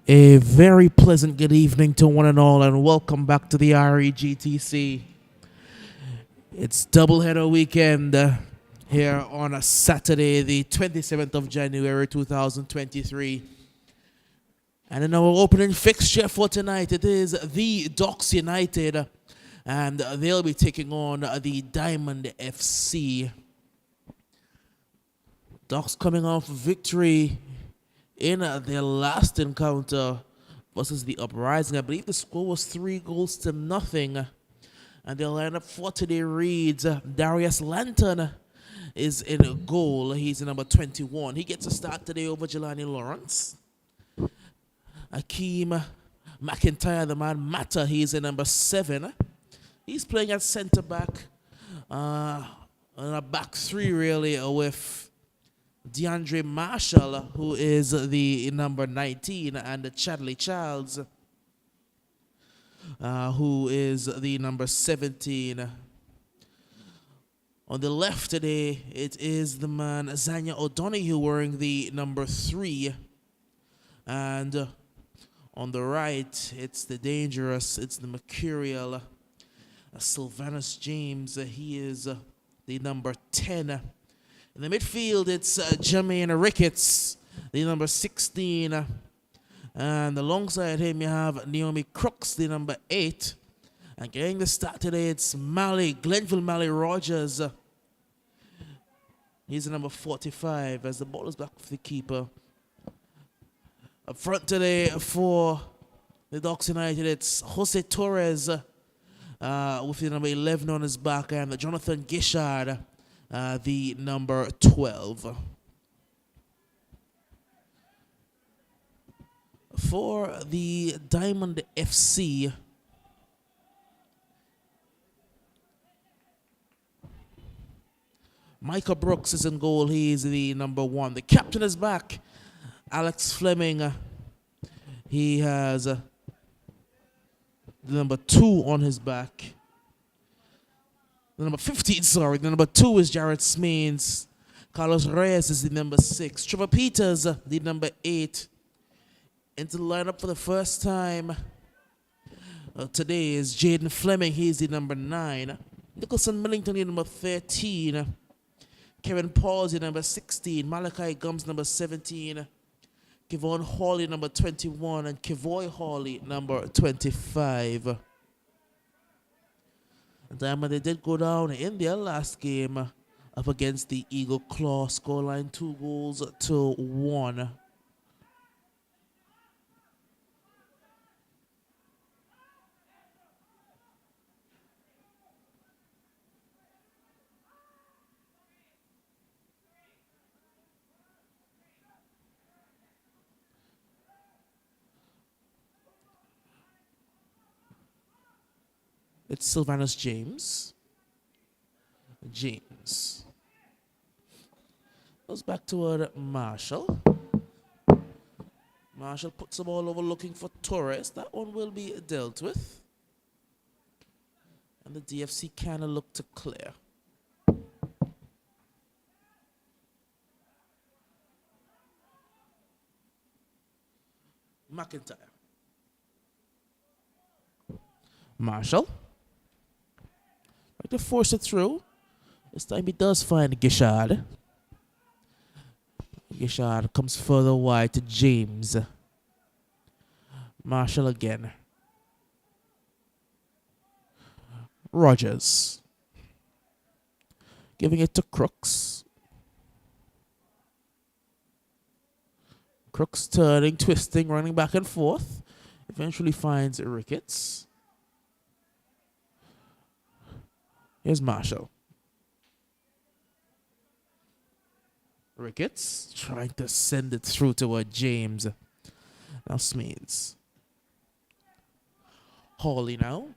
A very pleasant good evening to one and all, and welcome back to the REGTC. It's doubleheader weekend here on a Saturday, the 27th of January 2023. And in our opening fixture for tonight, it is the Docks United, and they'll be taking on the Diamond FC. Docks coming off victory in their last encounter versus the Uprising. I believe the score was 3-0. And their lineup for today reads Darius Lanton is in a goal. He's in number 21. He gets a start today over Jelani Lawrence. Akeem McIntyre, the man Matter, he's in number 7. He's playing at centre back. On a back three, really, with DeAndre Marshall, who is the number 19, and Chadley Childs, who is the number 17. On the left today, it is the man Zanya O'Donoghue wearing the number 3. And on the right, it's the dangerous, it's the mercurial Sylvanus James. He is the number 10. In the midfield, it's Jermaine Ricketts, the number 16. And alongside him, you have Naomi Crooks, the number 8. And getting the start today, it's Glenville Mally Rogers. He's the number 45 as the ball is back for the keeper. Up front today for the Docks United, it's Jose Torres with the number 11 on his back, and Jonathan Gishard, the number 12. For the Diamond FC, Micah Brooks is in goal. He is the number 1. The captain is back, Alex Fleming. He has the number 2 on his back. The number 15, sorry. The number 2 is Jared Smains. Carlos Reyes is the number 6. Trevor Peters, the number 8. Into the lineup for the first time today is Jaden Fleming. He's the number 9. Nicholson Millington, the number 13. Kevin Pauls, the number 16. Malachi Gums, number 17. Kevon Hawley, number 21. And Kevoy Hawley, number 25. Diamond, they did go down in their last game up against the Eagle Claw. Scoreline 2-1. It's Sylvanus James. Goes back toward Marshall. Marshall puts the ball over looking for Torres. That one will be dealt with. And the DFC kind of look to clear. McIntyre. Marshall. To force it through. This time he does find Gishard. Gishard comes further wide to James. Marshall again. Rogers. Giving it to Crooks. Crooks turning, twisting, running back and forth. Eventually finds Ricketts. Here's Marshall. Ricketts trying to send it through toward James. Now Smeens. Hawley now.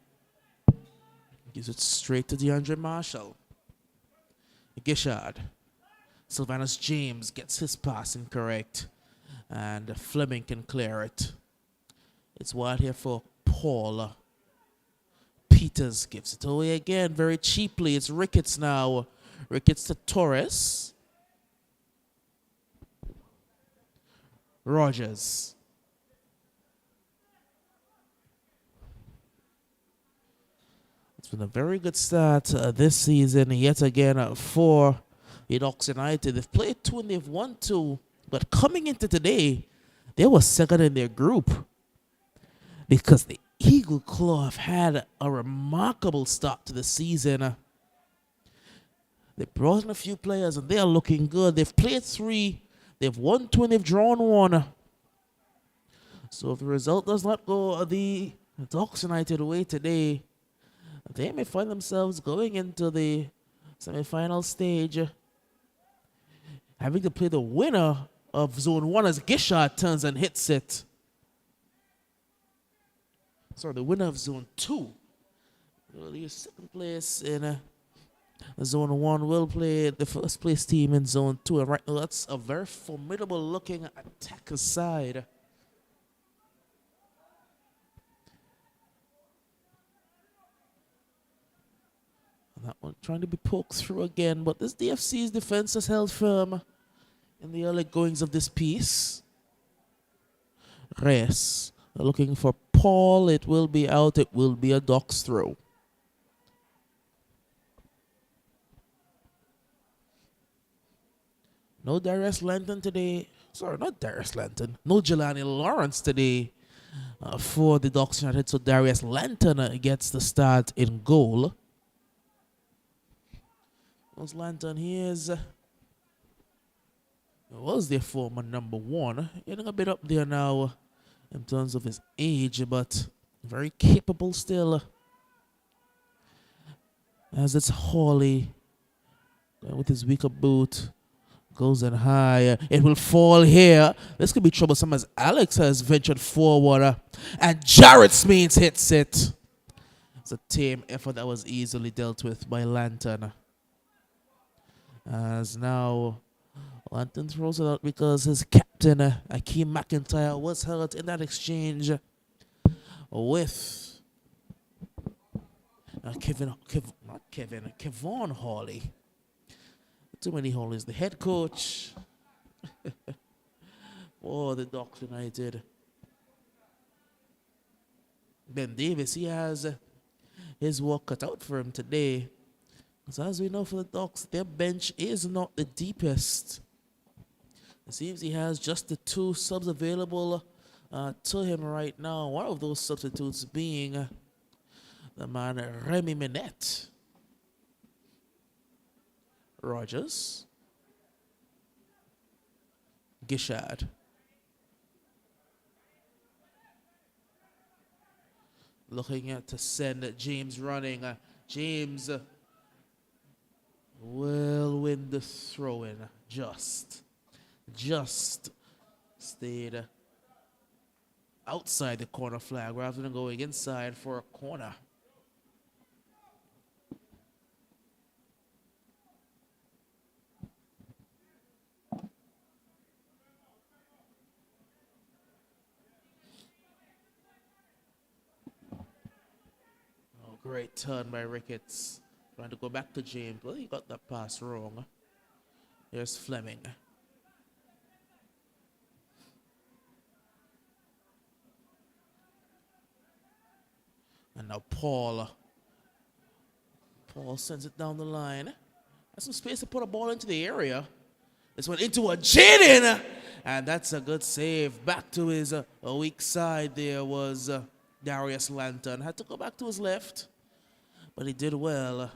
Gives it straight to DeAndre Marshall. Gishard. Sylvanus James gets his pass incorrect. And Fleming can clear it. It's wide here for Paul. Peters gives it away again very cheaply. It's Ricketts now. Ricketts to Torres. Rogers. It's been a very good start this season, yet again for the Ducks United. They've played 2 and they've won 2, but coming into today, they were second in their group because the Eagle Claw have had a remarkable start to the season. They brought in a few players and they are looking good. They've played 3, they've won 2 and they've drawn 1. So if the result does not go the Ducks United way today, they may find themselves going into the semi-final stage, having to play the winner of Zone 1 as Gishard turns and hits it. Sorry, the winner of Zone 2. The second place in Zone 1 will play the first place team in Zone 2. And right now, that's a very formidable looking attacker side. And that one trying to be poked through again, but this DFC's defense has held firm in the early goings of this piece. Reyes looking for Paul. It will be out. It will be a Ducks throw. No Darius Lenton today. Sorry, not Darius Lenton. No Jelani Lawrence today for the Ducks United. So Darius Lenton gets the start in goal. Was Lenton, was their former number 1. Getting a bit up there now in terms of his age, but very capable still. As it's Hawley with his weaker boot. Goes in high. It will fall here. This could be troublesome as Alex has ventured forward. And Jarrett Smeens hits it. It's a tame effort that was easily dealt with by Lanton. As now Lanton throws it out because his captain, Akeem McIntyre, was hurt in that exchange with Kevon Hawley. Too many Hawleys. The head coach for the Ducks United. Ben Davis, he has his work cut out for him today. So as we know for the Ducks, their bench is not the deepest. It seems he has just the 2 subs available to him right now. One of those substitutes being the man Remy Minette. Rogers. Gishard. Looking to send James running. James will win the throw-in. Just stayed outside the corner flag rather than going inside for a corner. Great turn by Ricketts. Trying to go back to James. Well, he got that pass wrong. There's Fleming. And now Paul. Paul sends it down the line. Has some space to put a ball into the area. This went into a Jaden. And that's a good save. Back to his weak side there was Darius Lanton. Had to go back to his left. But he did well.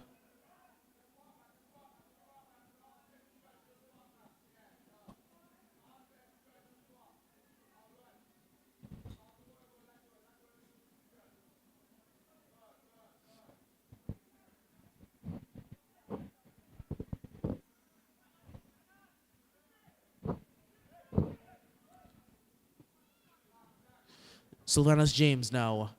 Sylvanus James now.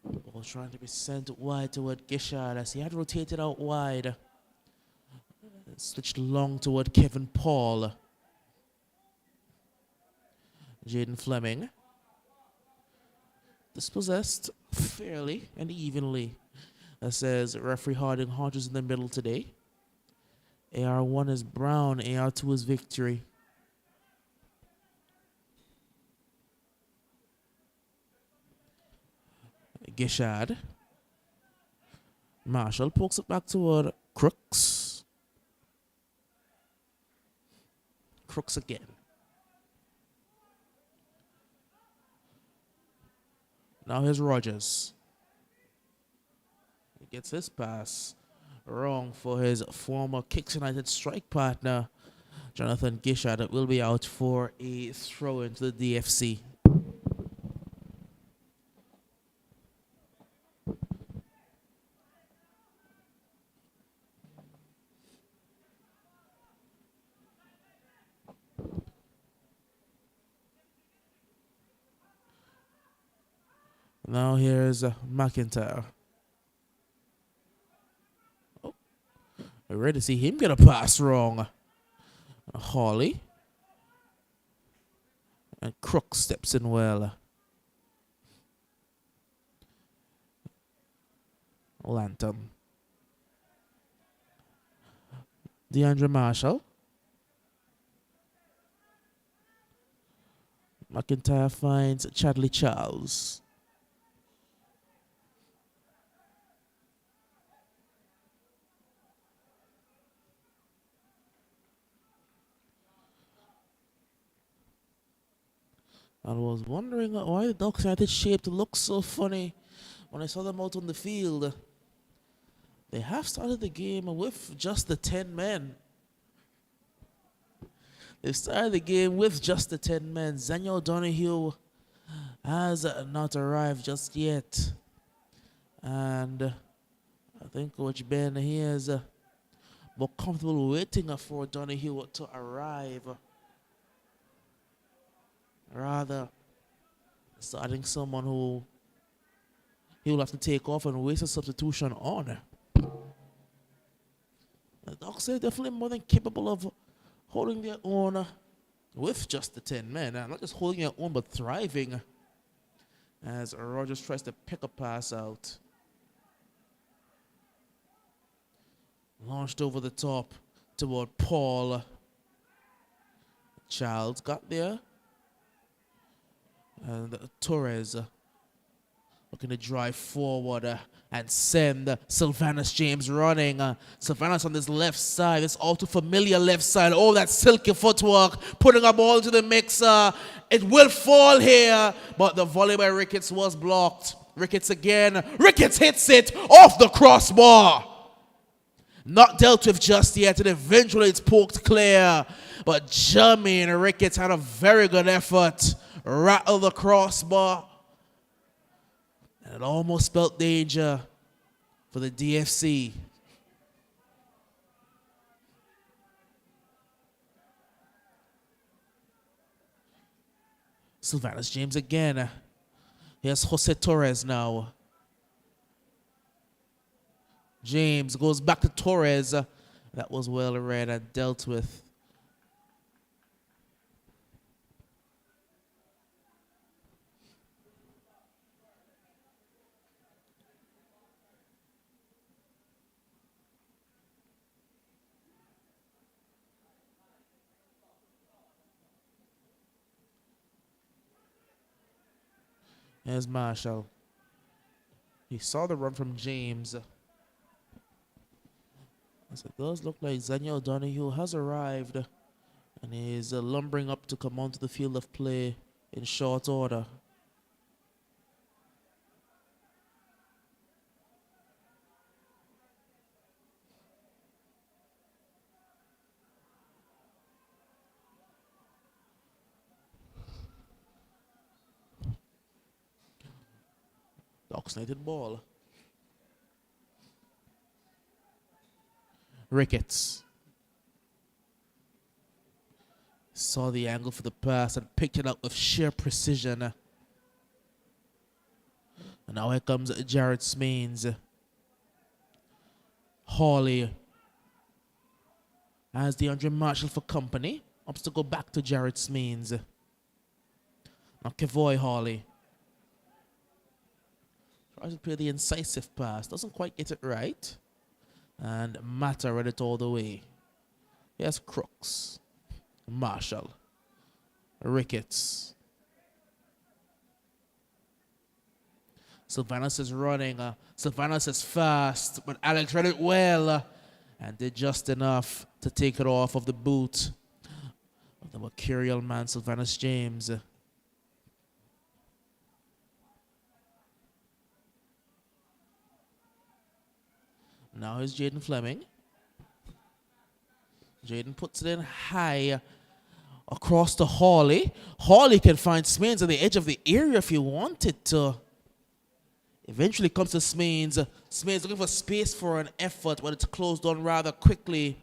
Ball trying to be sent wide toward Gishard as he had rotated out wide. Switched long toward Kevin Paul. Jaden Fleming. Dispossessed fairly and evenly. That says referee Harding Hodges in the middle today. AR1 is Brown, AR2 is Victory. Gishad. Marshall pokes it back toward Crooks. Crooks again. Now here's Rogers. He gets his pass wrong for his former Kicks United strike partner, Jonathan Gishad. It will be out for a throw into the DFC. Now here's McIntyre. Oh, we're ready to see him get a pass wrong. Hawley. And Crook steps in well. Lantham. DeAndre Marshall. McIntyre finds Chadley Charles. I was wondering why the Ducks United shape looked so funny when I saw them out on the field. They have started the game with just the 10 men. They've started the game with just the 10 men. Zaniel Donahue has not arrived just yet. And I think Coach Ben here is more comfortable waiting for Donahue to arrive, rather starting someone who he will have to take off and waste a substitution on. The Ducks are definitely more than capable of holding their own with just the 10 men. And not just holding their own, but thriving as Rogers tries to pick a pass out. Launched over the top toward Paul. Childs got there. And Torres looking to drive forward and send Sylvanus James running. Sylvanus on this left side, this all too familiar left side. Oh, that silky footwork, putting a ball into the mixer. It will fall here, but the volley by Ricketts was blocked. Ricketts again. Ricketts hits it off the crossbar. Not dealt with just yet, and eventually it's poked clear. But Jermaine Ricketts had a very good effort. Rattle the crossbar. And it almost spelled danger for the DFC. Sylvanus James again. Here's Jose Torres now. James goes back to Torres. That was well read and dealt with. There's Marshall. He saw the run from James. As it does look like Zaniel Donahue has arrived and is lumbering up to come onto the field of play in short order. Oxnated ball. Ricketts saw the angle for the pass and picked it up with sheer precision. And now here comes Jared Smains. Hawley has DeAndre Marshall for company. Opts to go back to Jared Smains. Now Kevoy Hawley tries to play the incisive pass. Doesn't quite get it right. And Mata read it all the way. Here's Crooks. Marshall. Ricketts. Sylvanus is running. Sylvanus is fast, but Alex read it well and did just enough to take it off of the boot of the mercurial man, Sylvanus James. Now here's Jaden Fleming. Jaden puts it in high across to Hawley. Hawley can find Smains at the edge of the area if he wanted to. Eventually comes to Smains. Smains looking for space for an effort, but it's closed on rather quickly.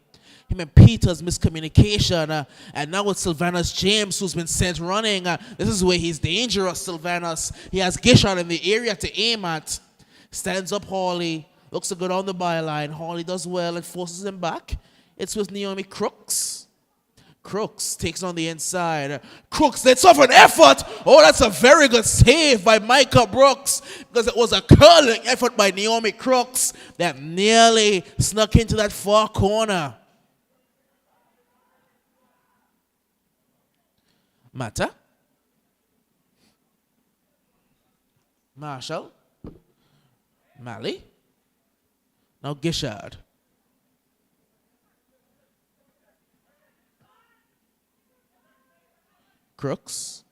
Him and Peter's miscommunication. And now with Sylvanus James, who's been sent running. This is where he's dangerous, Sylvanus. He has Gishard in the area to aim at. Stands up Hawley. Looks to go down the byline. Hawley does well and forces him back. It's with Naomi Crooks. Crooks takes on the inside. Crooks lets off an effort. Oh, that's a very good save by Micah Brooks, because it was a curling effort by Naomi Crooks that nearly snuck into that far corner. Mata. Marshall. Malley. Now Gishard. Crooks.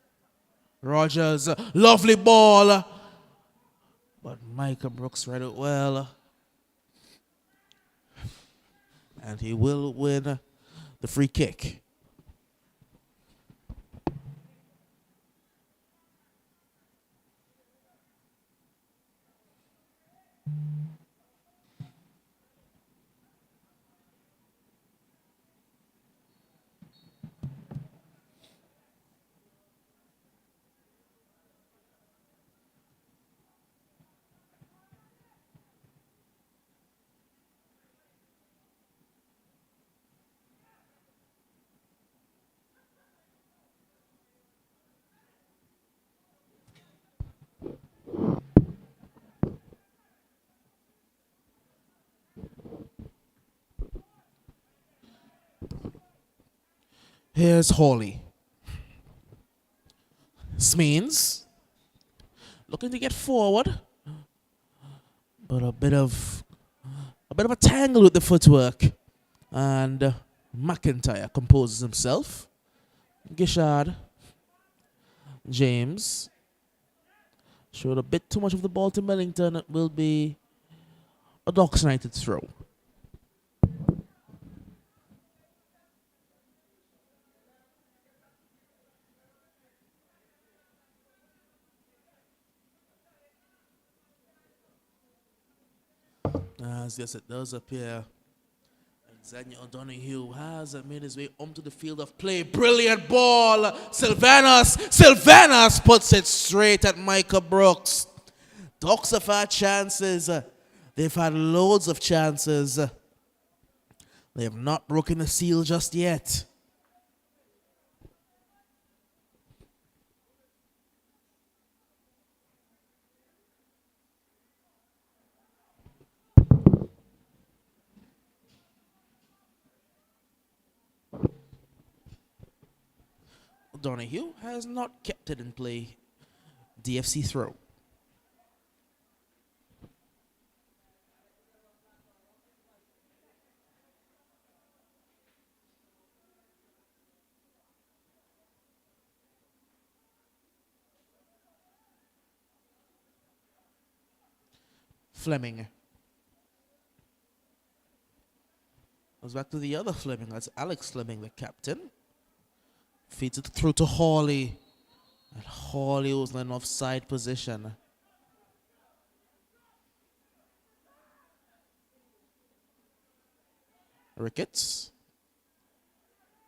Rogers. Lovely ball. But Micah Brooks read it well. And he will win the free kick. Here's Hawley. Smains looking to get forward, but a bit of a tangle with the footwork, and McIntyre composes himself. Gishard. James showed a bit too much of the ball to Millington. It will be a Docks United throw. As yes, it does appear Xavier O'Donoghue has made his way onto the field of play. Brilliant ball. Sylvanus puts it straight at Micah Brooks. Docks have had chances. They've had loads of chances. They have not broken the seal just yet. Donahue has not kept it in play. DFC throw. Fleming. Goes back to the other Fleming. That's Alex Fleming, the captain. Feeds it through to Hawley. And Hawley was in an offside position. Ricketts.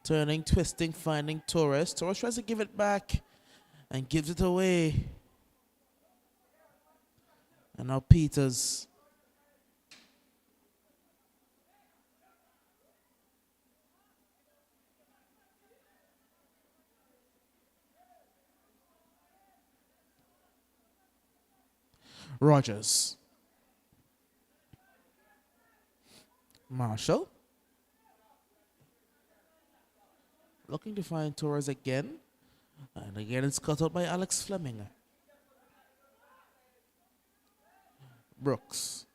Turning, twisting, finding Torres. Torres tries to give it back and gives it away. And now Peters. Rogers. Marshall. Looking to find Torres again. And again it's cut out by Alex Fleming. Brooks.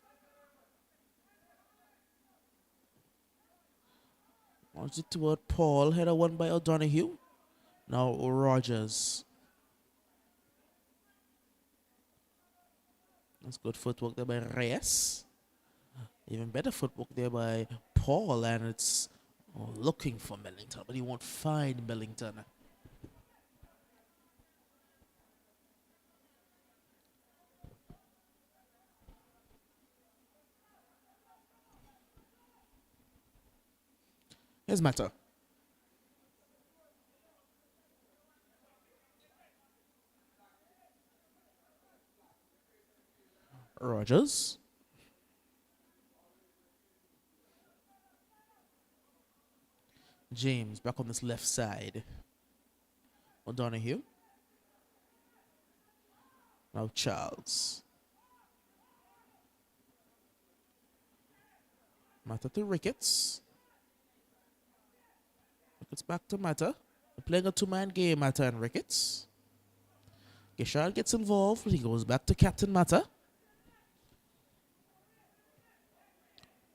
Wants it toward Paul. Header won by O'Donoghue. Now Rogers. That's good footwork there by Reyes. Even better footwork there by Paul, and it's looking for Millington, but he won't find Millington. Here's Mata. Rogers. James back on this left side. O'Donoghue. Now Charles. Mata to Ricketts. Ricketts back to Mata. They're playing a two-man game, Mata and Ricketts. Gishard gets involved. He goes back to Captain Mata.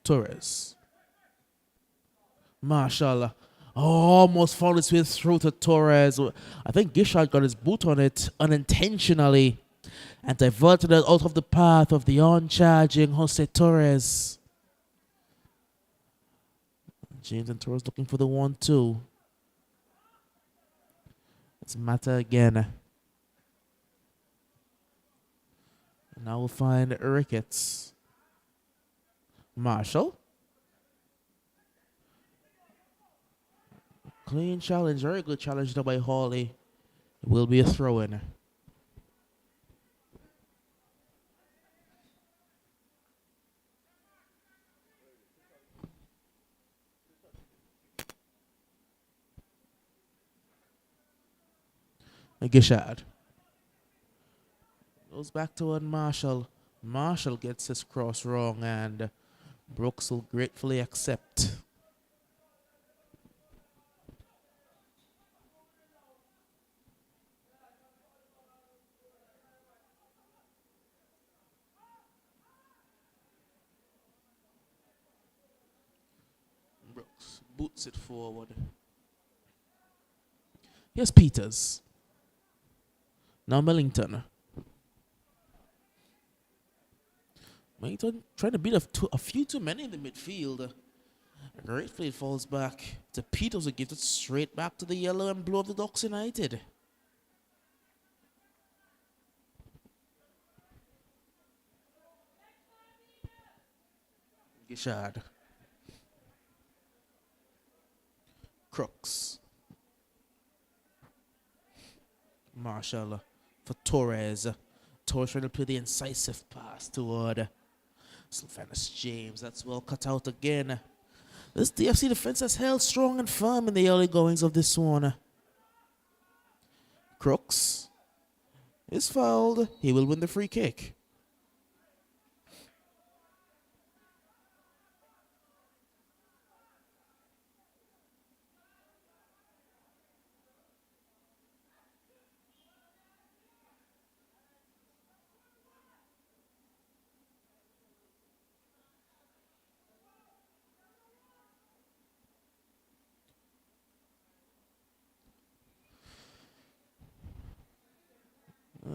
Torres. Marshall almost found its way through to Torres. I think Gishard got his boot on it unintentionally and diverted it out of the path of the on-charging Jose Torres. James and Torres looking for the 1-2. It's Mata again. Now we'll find Ricketts. Marshall. Clean challenge, very good challenge done by Hawley. It will be a throw-in. Gishard goes back toward Marshall. Marshall gets his cross wrong, and Brooks will gratefully accept. Brooks boots it forward. Here's Peters. Now Millington. Millington trying to beat a few too many in the midfield. Gratefully it falls back to Peters, who gives it straight back to the yellow and blue of the Ducks United. Gishard. Crooks. Marshall for Torres. Torres trying to play the incisive pass toward Sylvanus James. That's well cut out again. This DFC defense has held strong and firm in the early goings of this one. Crooks is fouled. He will win the free kick.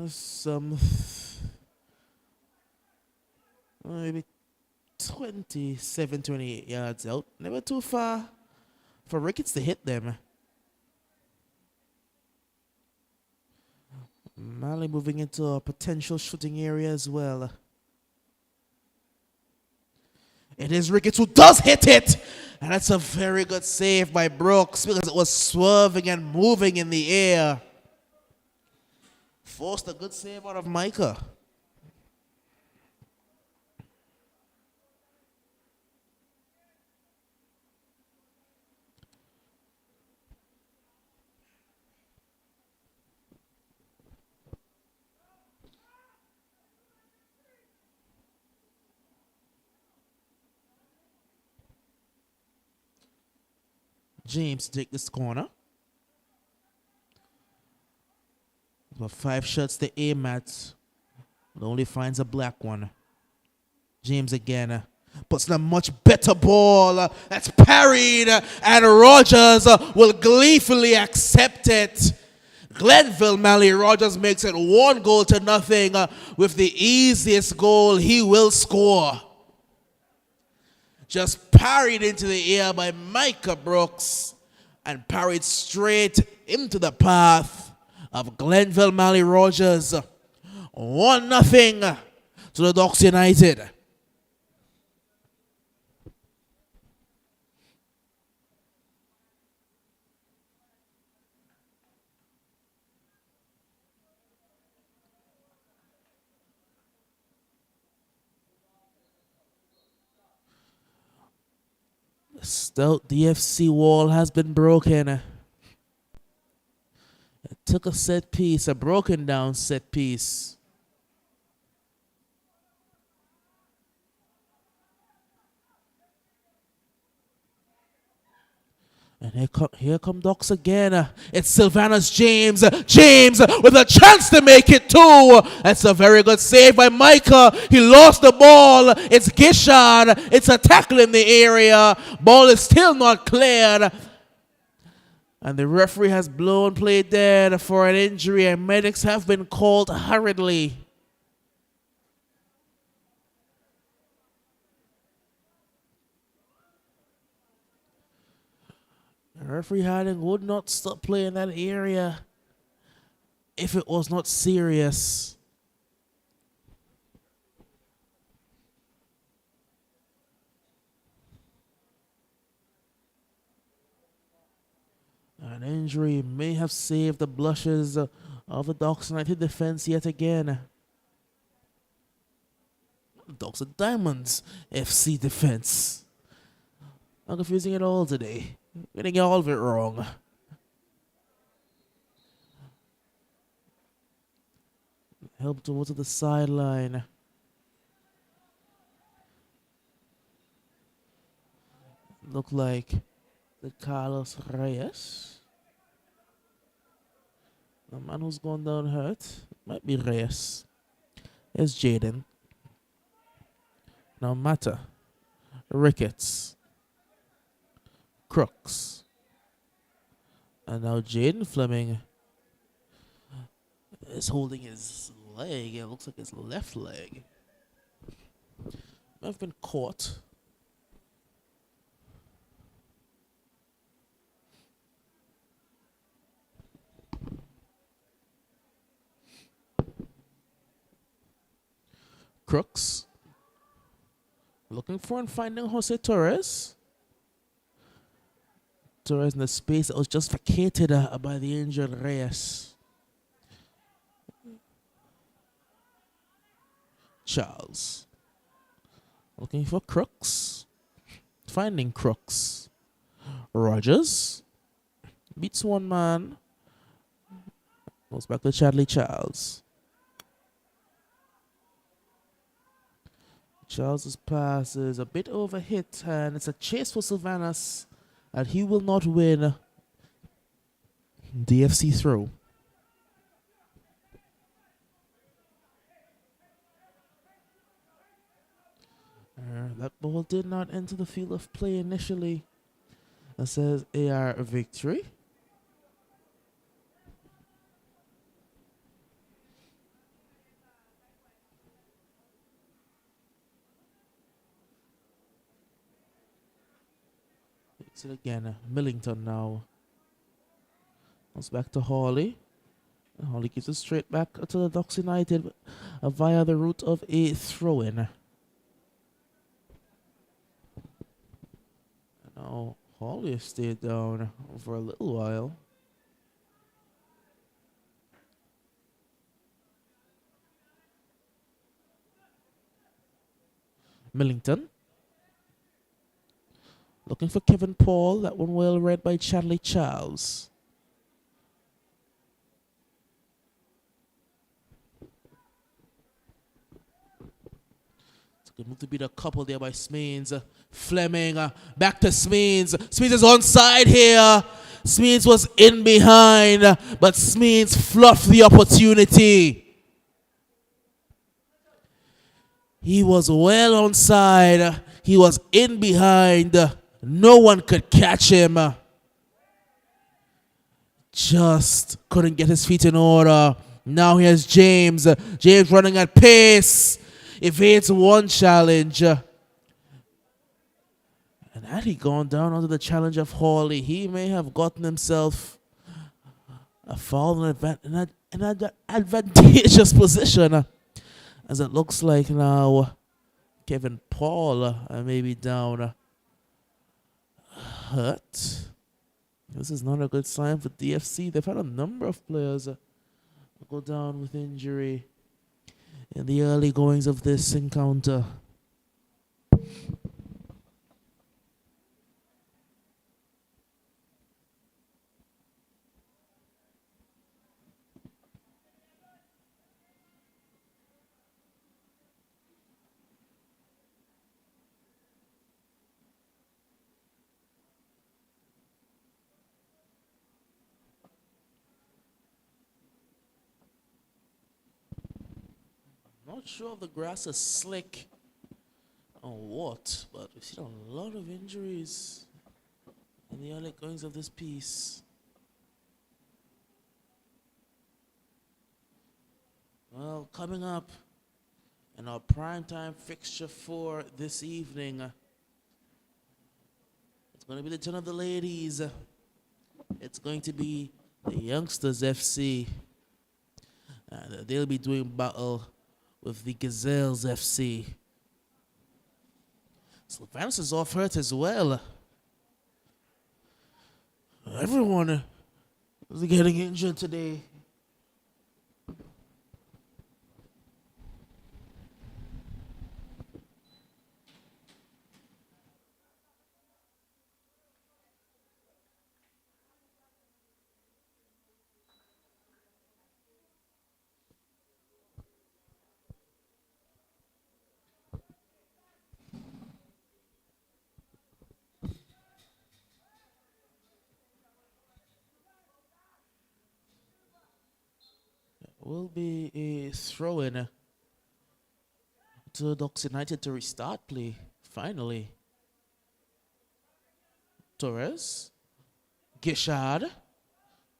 Some maybe 27, 28 yards out. Never too far for Ricketts to hit them. Mali moving into a potential shooting area as well. It is Ricketts who does hit it. And that's a very good save by Brooks because it was swerving and moving in the air. Forced a good save out of Micah. James take this corner. About 5 shots to aim at, but only finds a black one. James again. Puts in a much better ball. That's parried. And Rogers will gleefully accept it. Glenville Mally Rogers makes it 1-0. With the easiest goal he will score. Just parried into the air by Micah Brooks. And parried straight into the path of Glenville Mally Rogers. 1-0 to the Ducks United. The stout DFC wall has been broken. It took a set piece, a broken down set piece. And here come Ducks again. It's Sylvanus James. James with a chance to make it 2. That's a very good save by Micah. He lost the ball. It's Gishan. It's a tackle in the area. Ball is still not cleared. And the referee has blown play dead for an injury, and medics have been called hurriedly. Referee Harding would not stop play in that area if it was not serious. An injury may have saved the blushes of the Ducks United defense yet again. Ducks and Diamonds FC defense. I'm confusing it all today. Getting all of it wrong. Help to go to the sideline. Look like the Carlos Reyes. The man who's gone down hurt. Might be Reyes. There's Jaden. Now Mata. Ricketts. Crooks. And now Jaden Fleming is holding his leg. It looks like his left leg. Might have been caught. Crooks. Looking for and finding Jose Torres. Torres in the space that was just vacated by the injured Reyes. Charles. Looking for Crooks. Finding Crooks. Rogers. Beats one man. Goes back to Chadley Charles. Charles's pass is a bit overhit, and it's a chase for Sylvanus, and he will not win DFC throw. That ball did not enter the field of play initially. That says AR victory. It's it again. Millington now. Comes back to Hawley. And Hawley gives it straight back to the Ducks United via the route of a throw-in. Now Hawley has stayed down for a little while. Millington. Looking for Kevin Paul. That one well read by Chadley Charles. It's a good move to beat a couple there by Smeens. Fleming back to Smeens. Smeens is onside here. Smeens was in behind, but Smeens fluffed the opportunity. He was well onside. He was in behind. No one could catch him. Just couldn't get his feet in order. Now here's James. James running at pace. Evades one challenge. And had he gone down under the challenge of Hawley, he may have gotten himself a fall in an advantageous position. As it looks like now, Kevin Paul may be down hurt. This is not a good sign for DFC. They've had a number of players go down with injury in the early goings of this encounter. Not sure if the grass is slick or what, but we've seen a lot of injuries in the early goings of this piece. Well, coming up in our primetime fixture for this evening, it's going to be the turn of the ladies. It's going to be the Youngsters FC. They'll be doing battle with the Gazelles FC. Sylvanus is off hurt as well. Everyone is getting injured today. Will be a throw-in to Ducks United to restart play, finally. Torres, Gishard,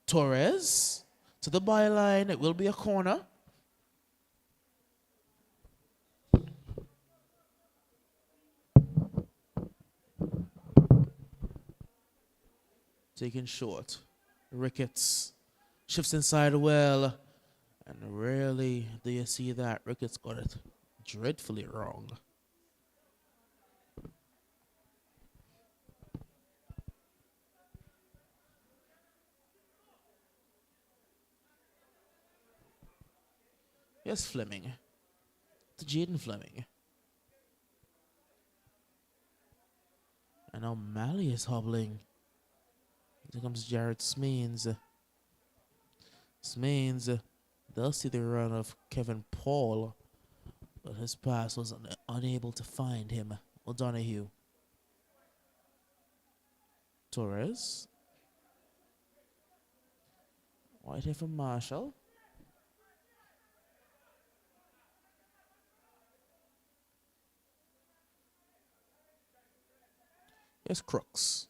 Torres, to the byline. It will be a corner. Taken short. Ricketts shifts inside well. And rarely do you see that. Ricketts got it dreadfully wrong. Here's Fleming. To Jaden Fleming. And now Malley is hobbling. Here comes Jared Smains. Smains does see the run of Kevin Paul, but his pass was unable to find him. O'Donoghue. Torres. Right here from Marshall. Here's Crooks.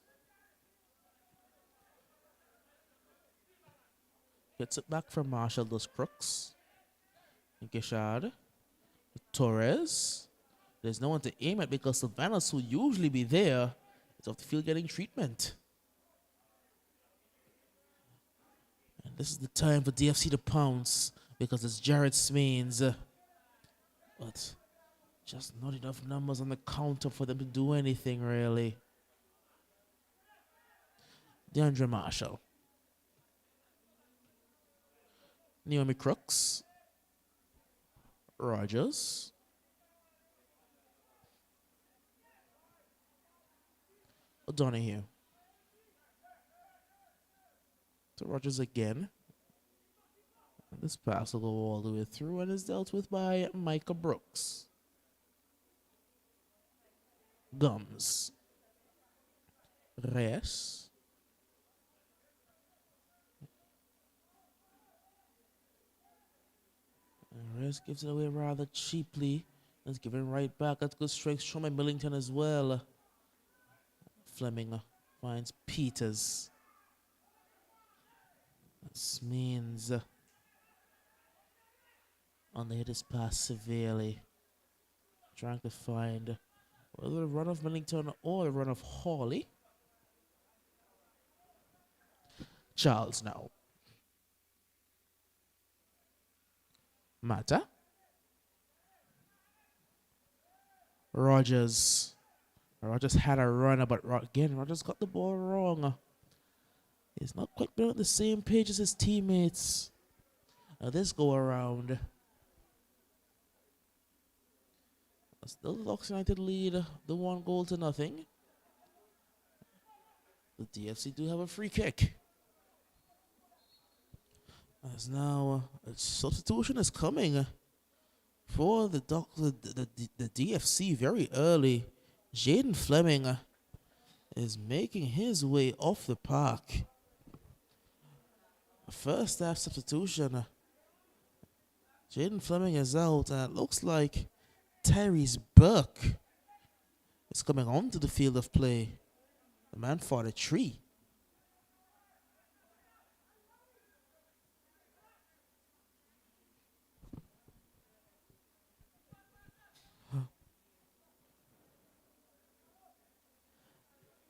Gets it back from Marshall, those Crooks. Gishard. Torres. There's no one to aim at because Sylvanus, who usually be there, is off the field getting treatment. And this is the time for DFC to pounce because it's Jared Smains. But just not enough numbers on the counter for them to do anything, really. DeAndre Marshall. Naomi Crooks. Rogers. O'Donoghue. To Rogers again. And this pass will go all the way through and is dealt with by Micah Brooks. Gums. Reyes. Reyes gives it away rather cheaply. Let's give it right back. That's good strength from Millington as well. Fleming finds Peters. This means on the hit is passed severely. Trying to find whether a run of Millington or a run of Hawley. Charles now. Mata. Rogers. Rogers had a runner, but again, Rogers got the ball wrong. He's not quite been on the same page as his teammates. This go around. Still the Docks United lead the 1-0. The DFC do have a free kick. As now a substitution is coming for the DFC very early. Jaden Fleming is making his way off the park. First half substitution. Jaden Fleming is out, and it looks like Tyrese Burke is coming onto the field of play. The man fought a tree.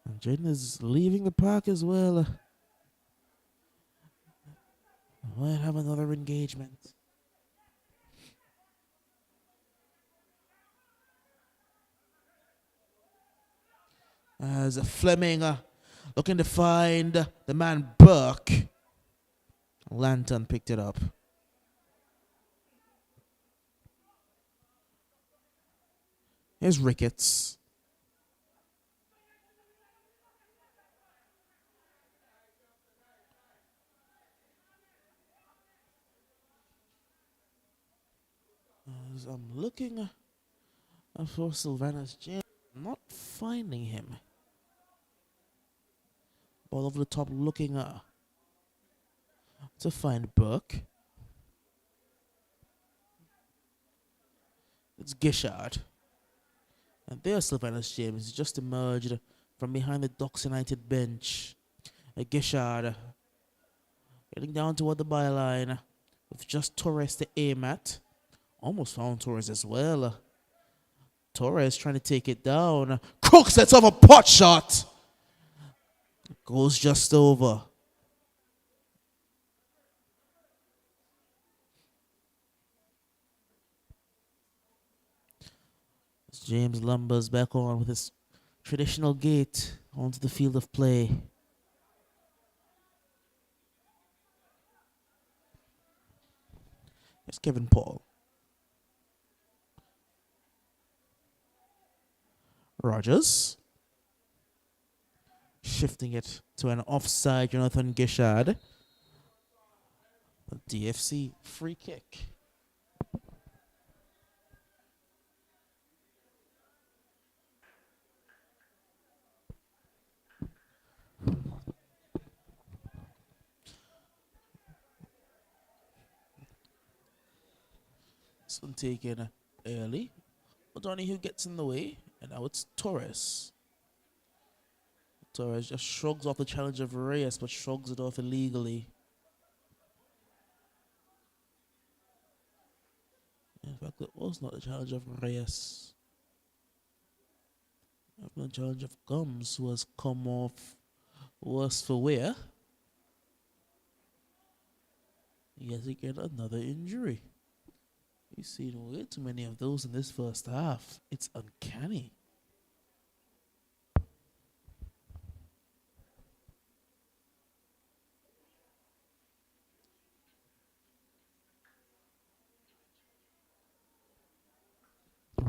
And Jaden is leaving the park as well. Might have another engagement. As Fleming looking to find the man Burke. Lantern picked it up. Here's Ricketts. As I'm looking for Sylvanus James, not finding him. All over the top looking to find Burke. It's Gishard. And there's Sylvanus James. He just emerged from behind the Docks United bench. Gishard getting down toward the byline with just Torres to aim at. Almost found Torres as well. Torres trying to take it down. Cook sets off a pot shot. Goes just over. James lumbers back on with his traditional gait onto the field of play. Here's Kevin Paul. Rogers. Shifting it to an offside Jonathan Gishard. A DFC free kick. This one taken early. O'Donoghue gets in the way, and now it's Torres. Torres just shrugs off the challenge of Reyes, but shrugs it off illegally. In fact, it was not the challenge of Reyes. It was the challenge of Gums, who has come off worse for wear. Yet again, another injury. We've seen way too many of those in this first half. It's uncanny.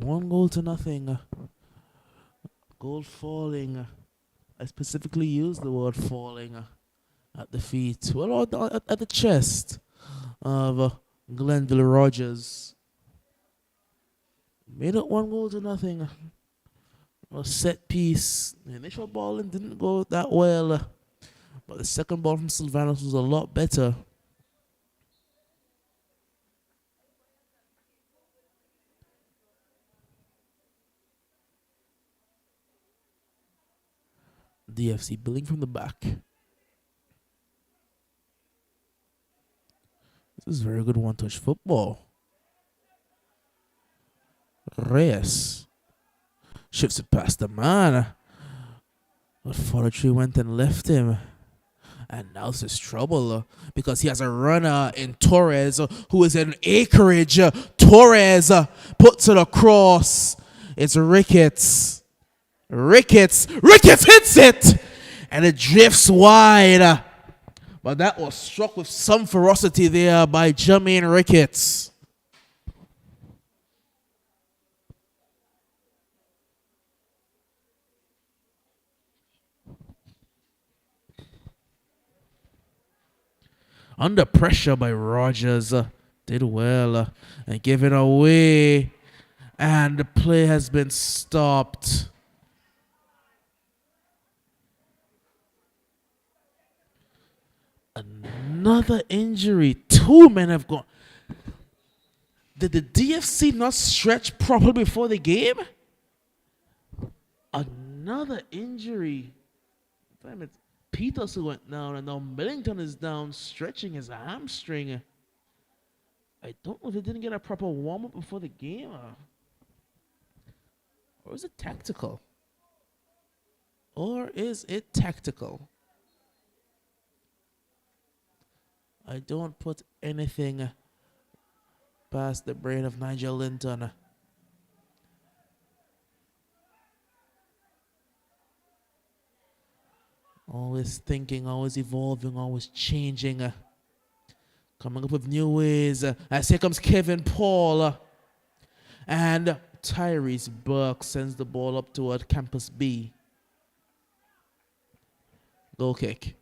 One goal to nothing. Goal falling. I specifically used the word falling at the feet. Well, at the chest of Glenville Rogers. Made it 1 goal to nothing. A set piece. The initial ball didn't go that well. But the second ball from Sylvanus was a lot better. DFC building from the back. This is very good one-touch football. Reyes shifts it past the man. But Forestry went and left him. And now it's trouble because he has a runner in Torres who is in acreage. Torres puts it across. It's Ricketts. Ricketts hits it! And it drifts wide. But that was struck with some ferocity there by Jermaine Ricketts. Under pressure by Rogers. Did well and gave it away. And the play has been stopped. Another injury. 2 men have gone. Did the DFC not stretch properly before the game? Another injury. Damn it. Peterson went down, and now Millington is down, stretching his hamstring. I don't know if he didn't get a proper warm-up before the game. Or is it tactical? I don't put anything past the brain of Nigel Linton. Always thinking, always evolving, always changing. Coming up with new ways. As here comes Kevin Paul. And Tyrese Burke sends the ball up toward Campus B. Goal kick.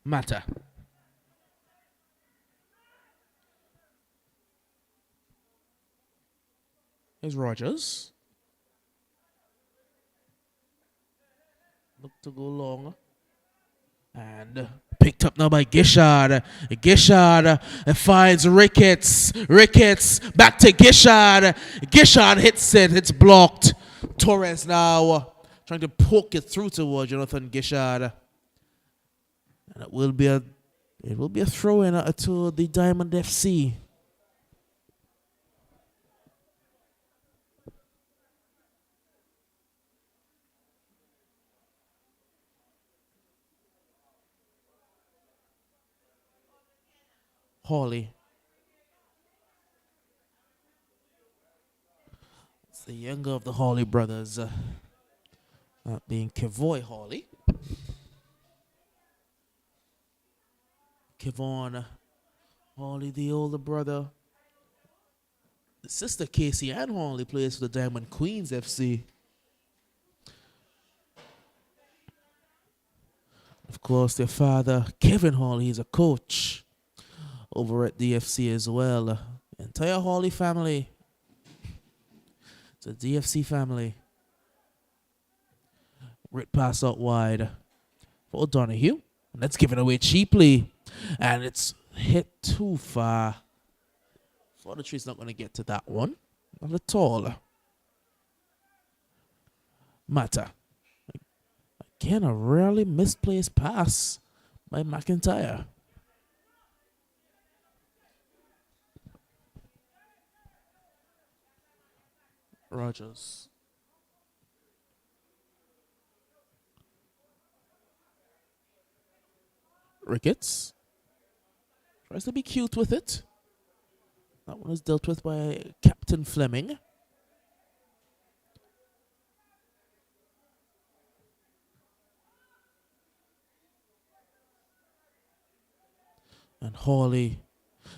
Mata. Here's Rogers. Look to go long. And picked up now by Gishard. Gishard finds Ricketts. Ricketts back to Gishard. Gishard hits it. It's blocked. Torres now trying to poke it through towards Jonathan Gishard. And it will be a throw-in to the Diamond FC. Hawley. It's the younger of the Hawley brothers, being Kevoy Hawley. Kevon Hawley, the older brother. The sister Casey Ann Hawley plays for the Diamond Queens FC. Of course, their father, Kevin Hawley, is a coach over at DFC as well. The entire Hawley family. It's a DFC family. Great pass out wide for O'Donoghue. Let's give it away cheaply. And it's hit too far. Fortitude's not going to get to that one. Not at all. Mata. Again, a rarely misplaced pass by McIntyre. Rogers. Ricketts. Tries to be cute with it. That one is dealt with by Captain Fleming. And Hawley.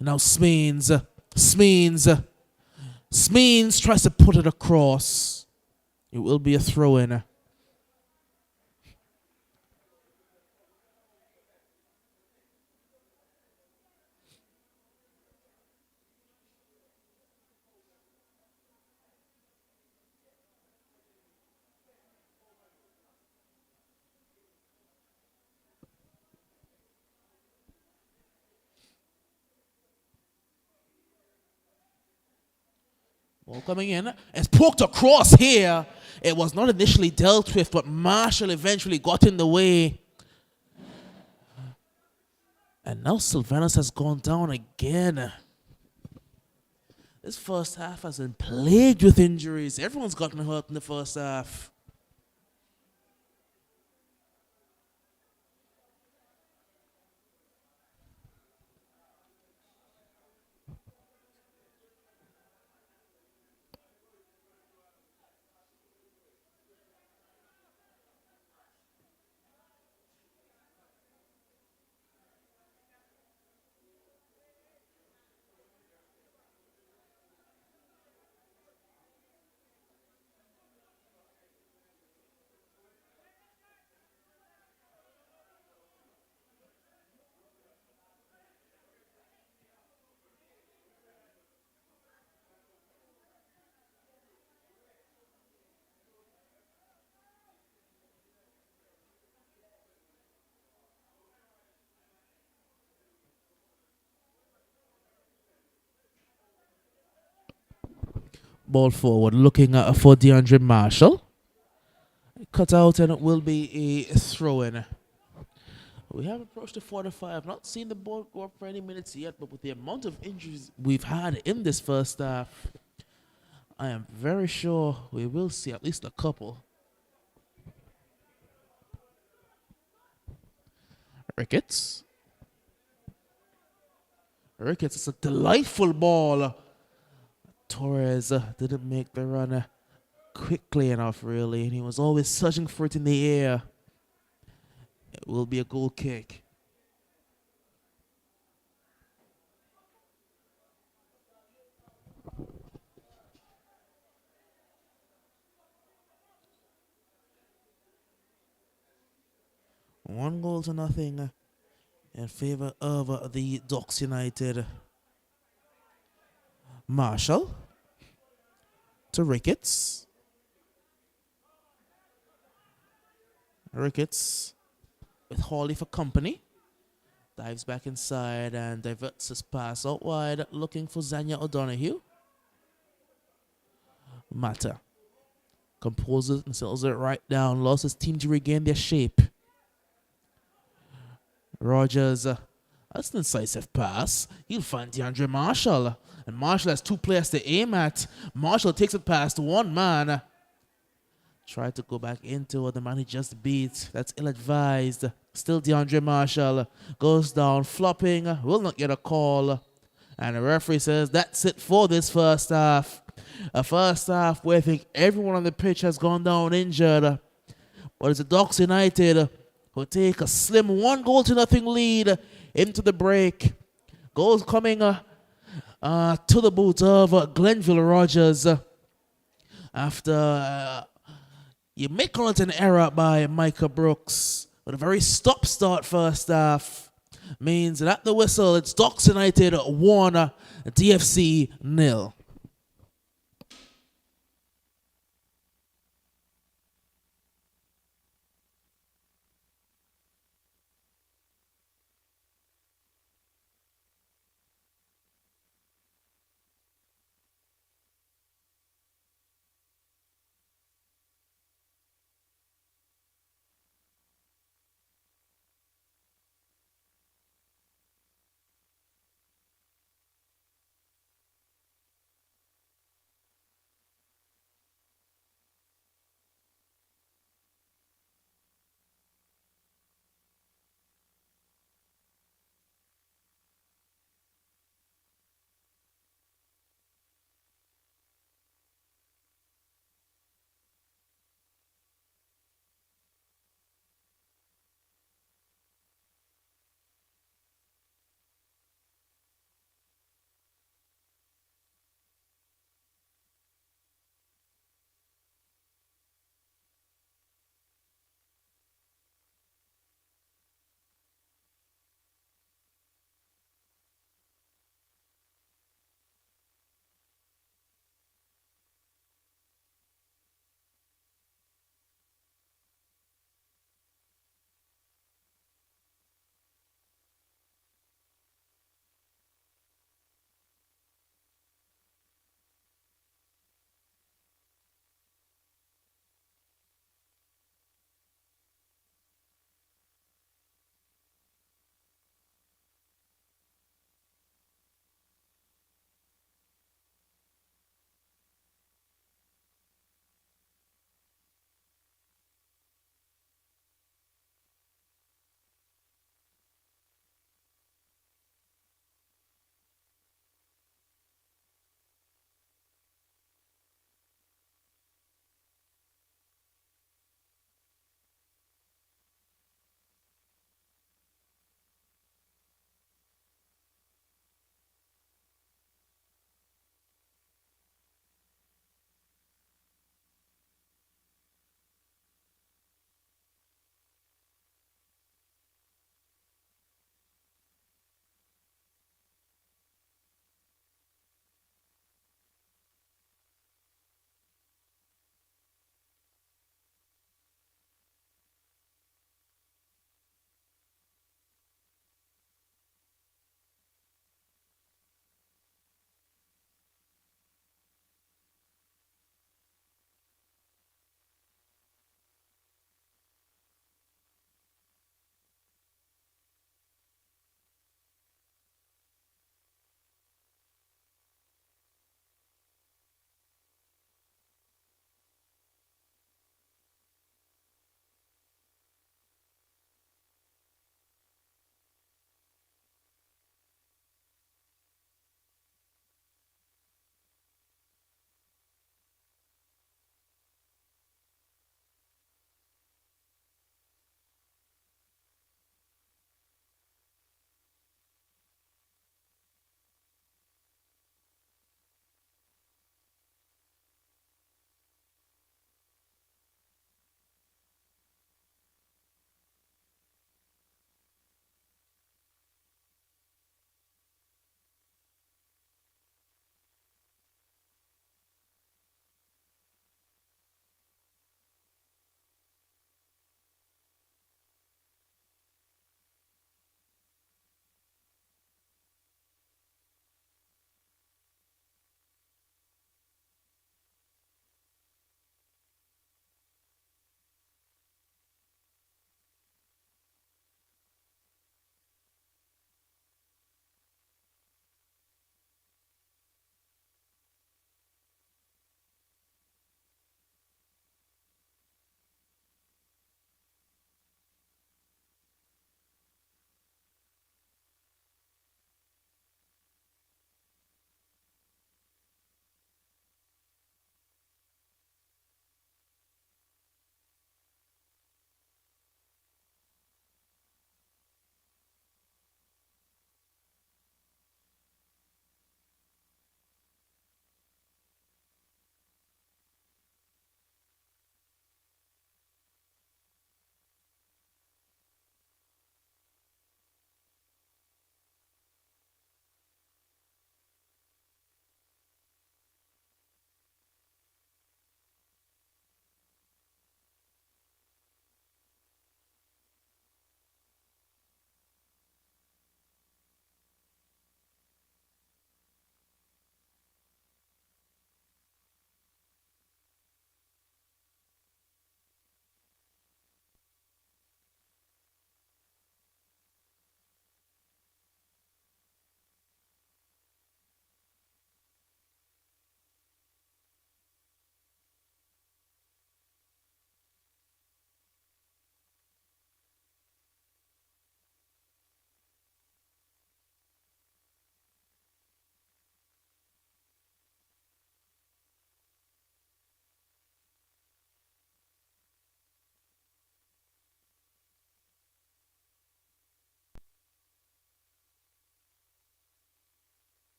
And now Smeens. Smeens tries to put it across. It will be a throw-in. Ball coming in. It's poked across here. It was not initially dealt with, but Marshall eventually got in the way. And now Sylvanus has gone down again. This first half has been plagued with injuries. Everyone's gotten hurt in the first half. Ball forward, looking for DeAndre Marshall. Cut out, and it will be a throw-in. We have approached the 45. Not seen the ball go up for any minutes yet, but with the amount of injuries we've had in this first half, I am very sure we will see at least a couple. Ricketts. Ricketts, it's a delightful ball. Torres didn't make the run quickly enough, really, and he was always searching for it in the air. It will be a goal kick. One goal to nothing in favor of the Ducks United. Marshall to Ricketts. Ricketts with Hawley for company. Dives back inside and diverts his pass out wide, looking for Zanya O'Donoghue. Mata composes and settles it right down. Lost his team to regain their shape. Rogers, that's an incisive pass. He'll find DeAndre Marshall. And Marshall has two players to aim at. Marshall takes it past one man. Tried to go back into the man he just beat. That's ill-advised. Still DeAndre Marshall goes down, flopping. Will not get a call. And the referee says that's it for this first half. A first half where I think everyone on the pitch has gone down injured. But it's the Ducks United who take a slim 1-0 lead into the break. Goals coming to the boot of Glenville Rogers after you may call it an error by Micah Brooks. But a very stop-start first half means that at the whistle, it's Ducks United 1, DFC 0.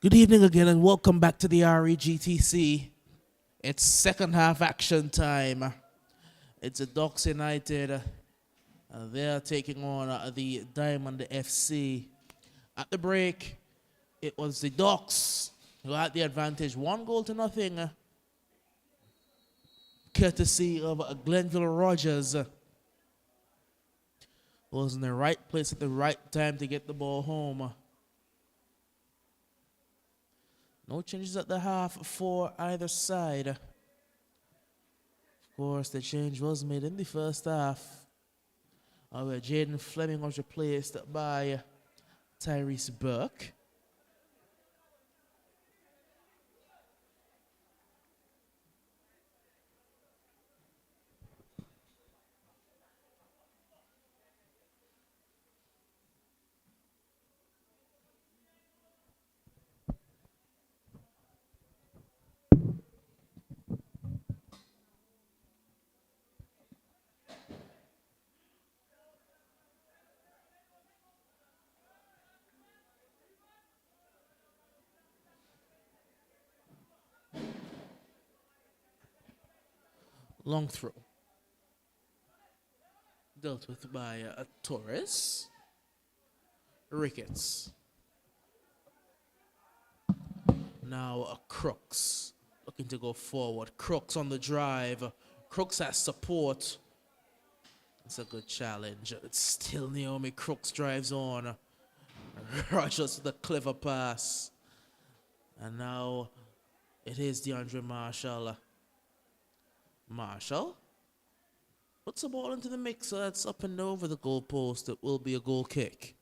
Good evening again and welcome back to the REGTC. It's second half action time. It's the Docks United. They're taking on the Diamond FC. At the break, it was the Docks who had the advantage, 1-0, courtesy of Glenville Rogers. Was in the right place at the right time to get the ball home. No changes at the half for either side. Of course, the change was made in the first half, where Jaden Fleming was replaced by Tyrese Burke. Long throw. Dealt with by Torres. Ricketts. Now Crooks looking to go forward. Crooks on the drive. Crooks has support. It's a good challenge. It's still Naomi Crooks drives on. Rogers with a clever pass. And now it is DeAndre Marshall. Marshall puts the ball into the mixer. That's up and over the goalpost. It will be a goal kick.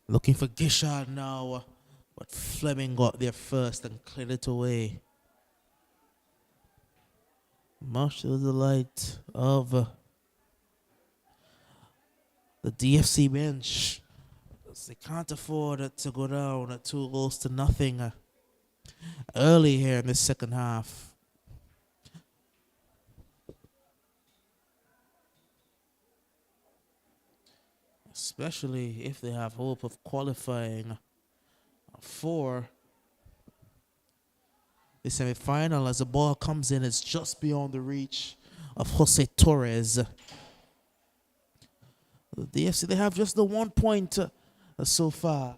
Looking for Gishard now, but Fleming got there first and cleared it away. Marshall the light of the DFC bench. They can't afford to go down at 2-0 early here in the second half. Especially if they have hope of qualifying for the semi-final, as the ball comes in, it's just beyond the reach of Jose Torres. The DFC, they have just the 1 point so far.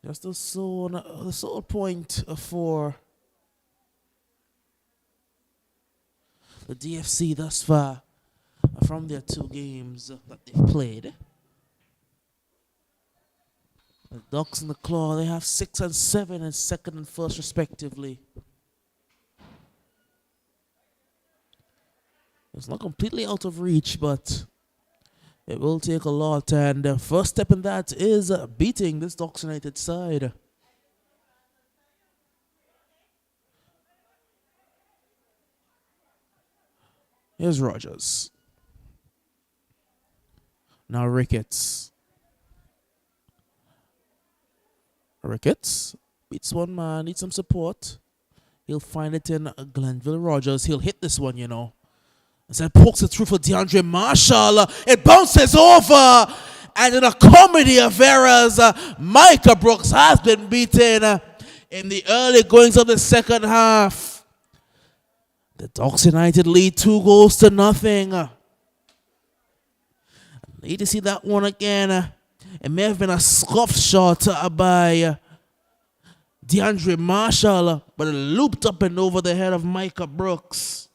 Just the sole point for the DFC thus far from their 2 games that they've played. The Ducks and the Claw, they have 6 and 7 and second and first respectively. It's not completely out of reach, but it will take a lot, and the first step in that is beating this Ducks United side. Here's Rogers. Now Ricketts. Ricketts beats one man, needs some support. He'll find it in Glenville Rogers. He'll hit this one, As that pokes it through for DeAndre Marshall. It bounces over. And in a comedy of errors, Micah Brooks has been beaten in the early goings of the second half. The Ducks United lead 2-0. Need to see that one again. It may have been a scuffed shot by DeAndre Marshall, but it looped up and over the head of Micah Brooks.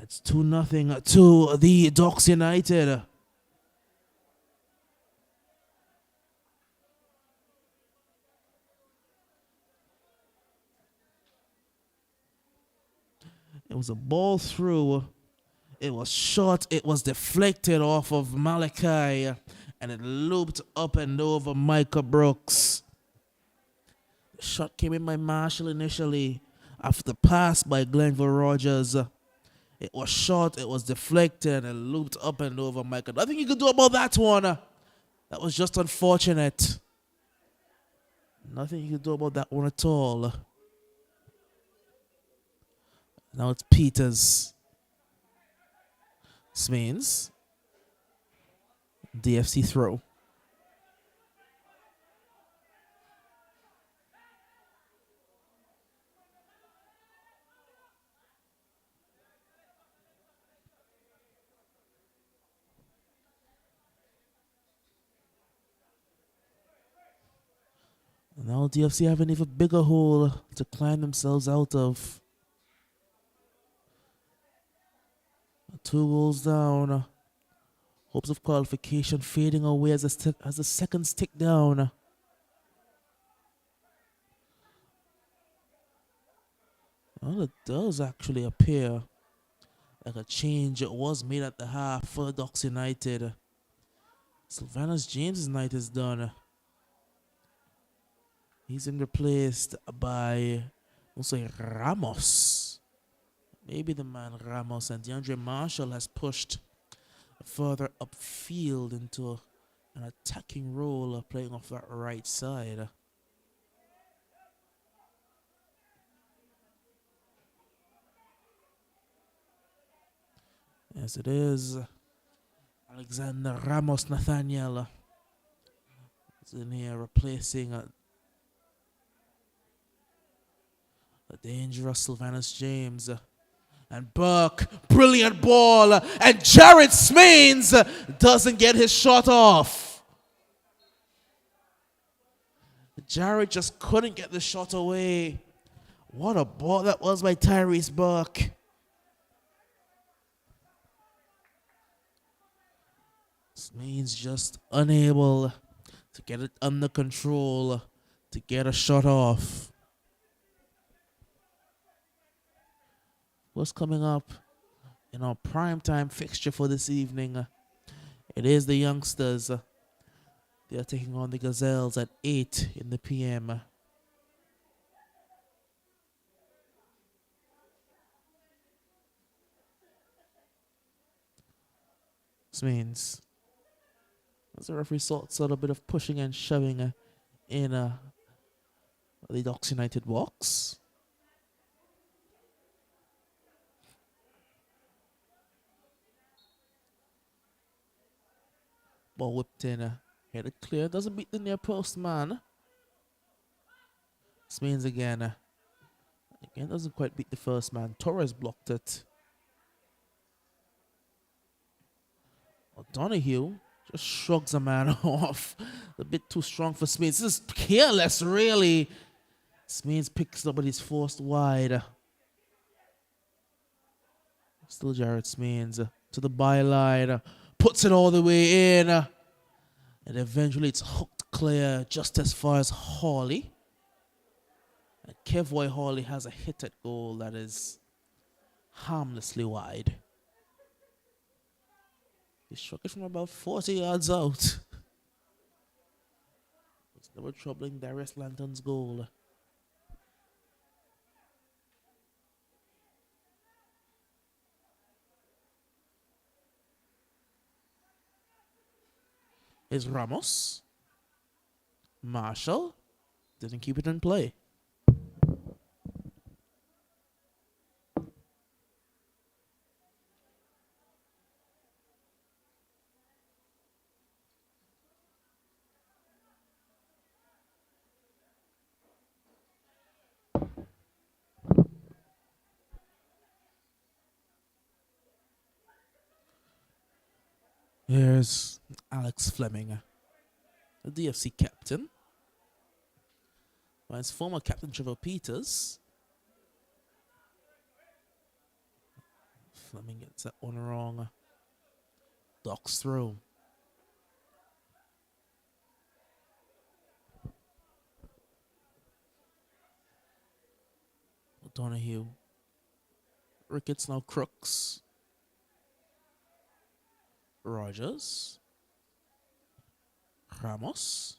It's 2-0 to the Ducks United. It was a ball through. It was short. It was deflected off of Malachi, and it looped up and over Micah Brooks. Shot came in by Marshall initially after the pass by Glenville Rogers. It was short, it was deflected, and looped up and over Michael. Nothing you could do about that one. That was just unfortunate. Nothing you could do about that one at all. Now it's Peters. Smains. DFC throw. Now DFC have an even bigger hole to climb themselves out of. 2 goals down. Hopes of qualification fading away as the seconds tick down. Well, it does actually appear like a change it was made at the half for Docks United. Sylvanus James' night is done. He's been replaced by also Ramos. Maybe the man Ramos, and DeAndre Marshall has pushed further upfield into an attacking role, playing off that right side. Yes, it is. Alexander Ramos Nathaniel is in here replacing a dangerous Sylvanus James. And Burke, brilliant ball. And Jared Smains doesn't get his shot off. Jared just couldn't get the shot away. What a ball that was by Tyrese Burke. Smains just unable to get it under control, to get a shot off. What's coming up in our primetime fixture for this evening? It is the youngsters. They are taking on the Gazelles at 8 in the p.m. This means as the referee sort a bit of pushing and shoving in the Docks United box. Ball whipped in, headed clear, doesn't beat the near post man. Smains again. Again, doesn't quite beat the first man. Torres blocked it. O'Donoghue just shrugs a man off. A bit too strong for Smains. This is careless, really. Smains picks up, but he's forced wide. Still Jared Smains to the byline. Puts it all the way in. And eventually it's hooked clear just as far as Hawley. And Kevroy Hawley has a hit at goal that is harmlessly wide. He struck it from about 40 yards out. It's never troubling Darius Lanton's goal. Is Ramos. Marshall didn't keep it in play. Here's Alex Fleming, the DFC captain. By his former captain Trevor Peters. Fleming gets that one wrong. Docks throw. O'Donoghue. Ricketts, now Crooks. Rogers. Ramos.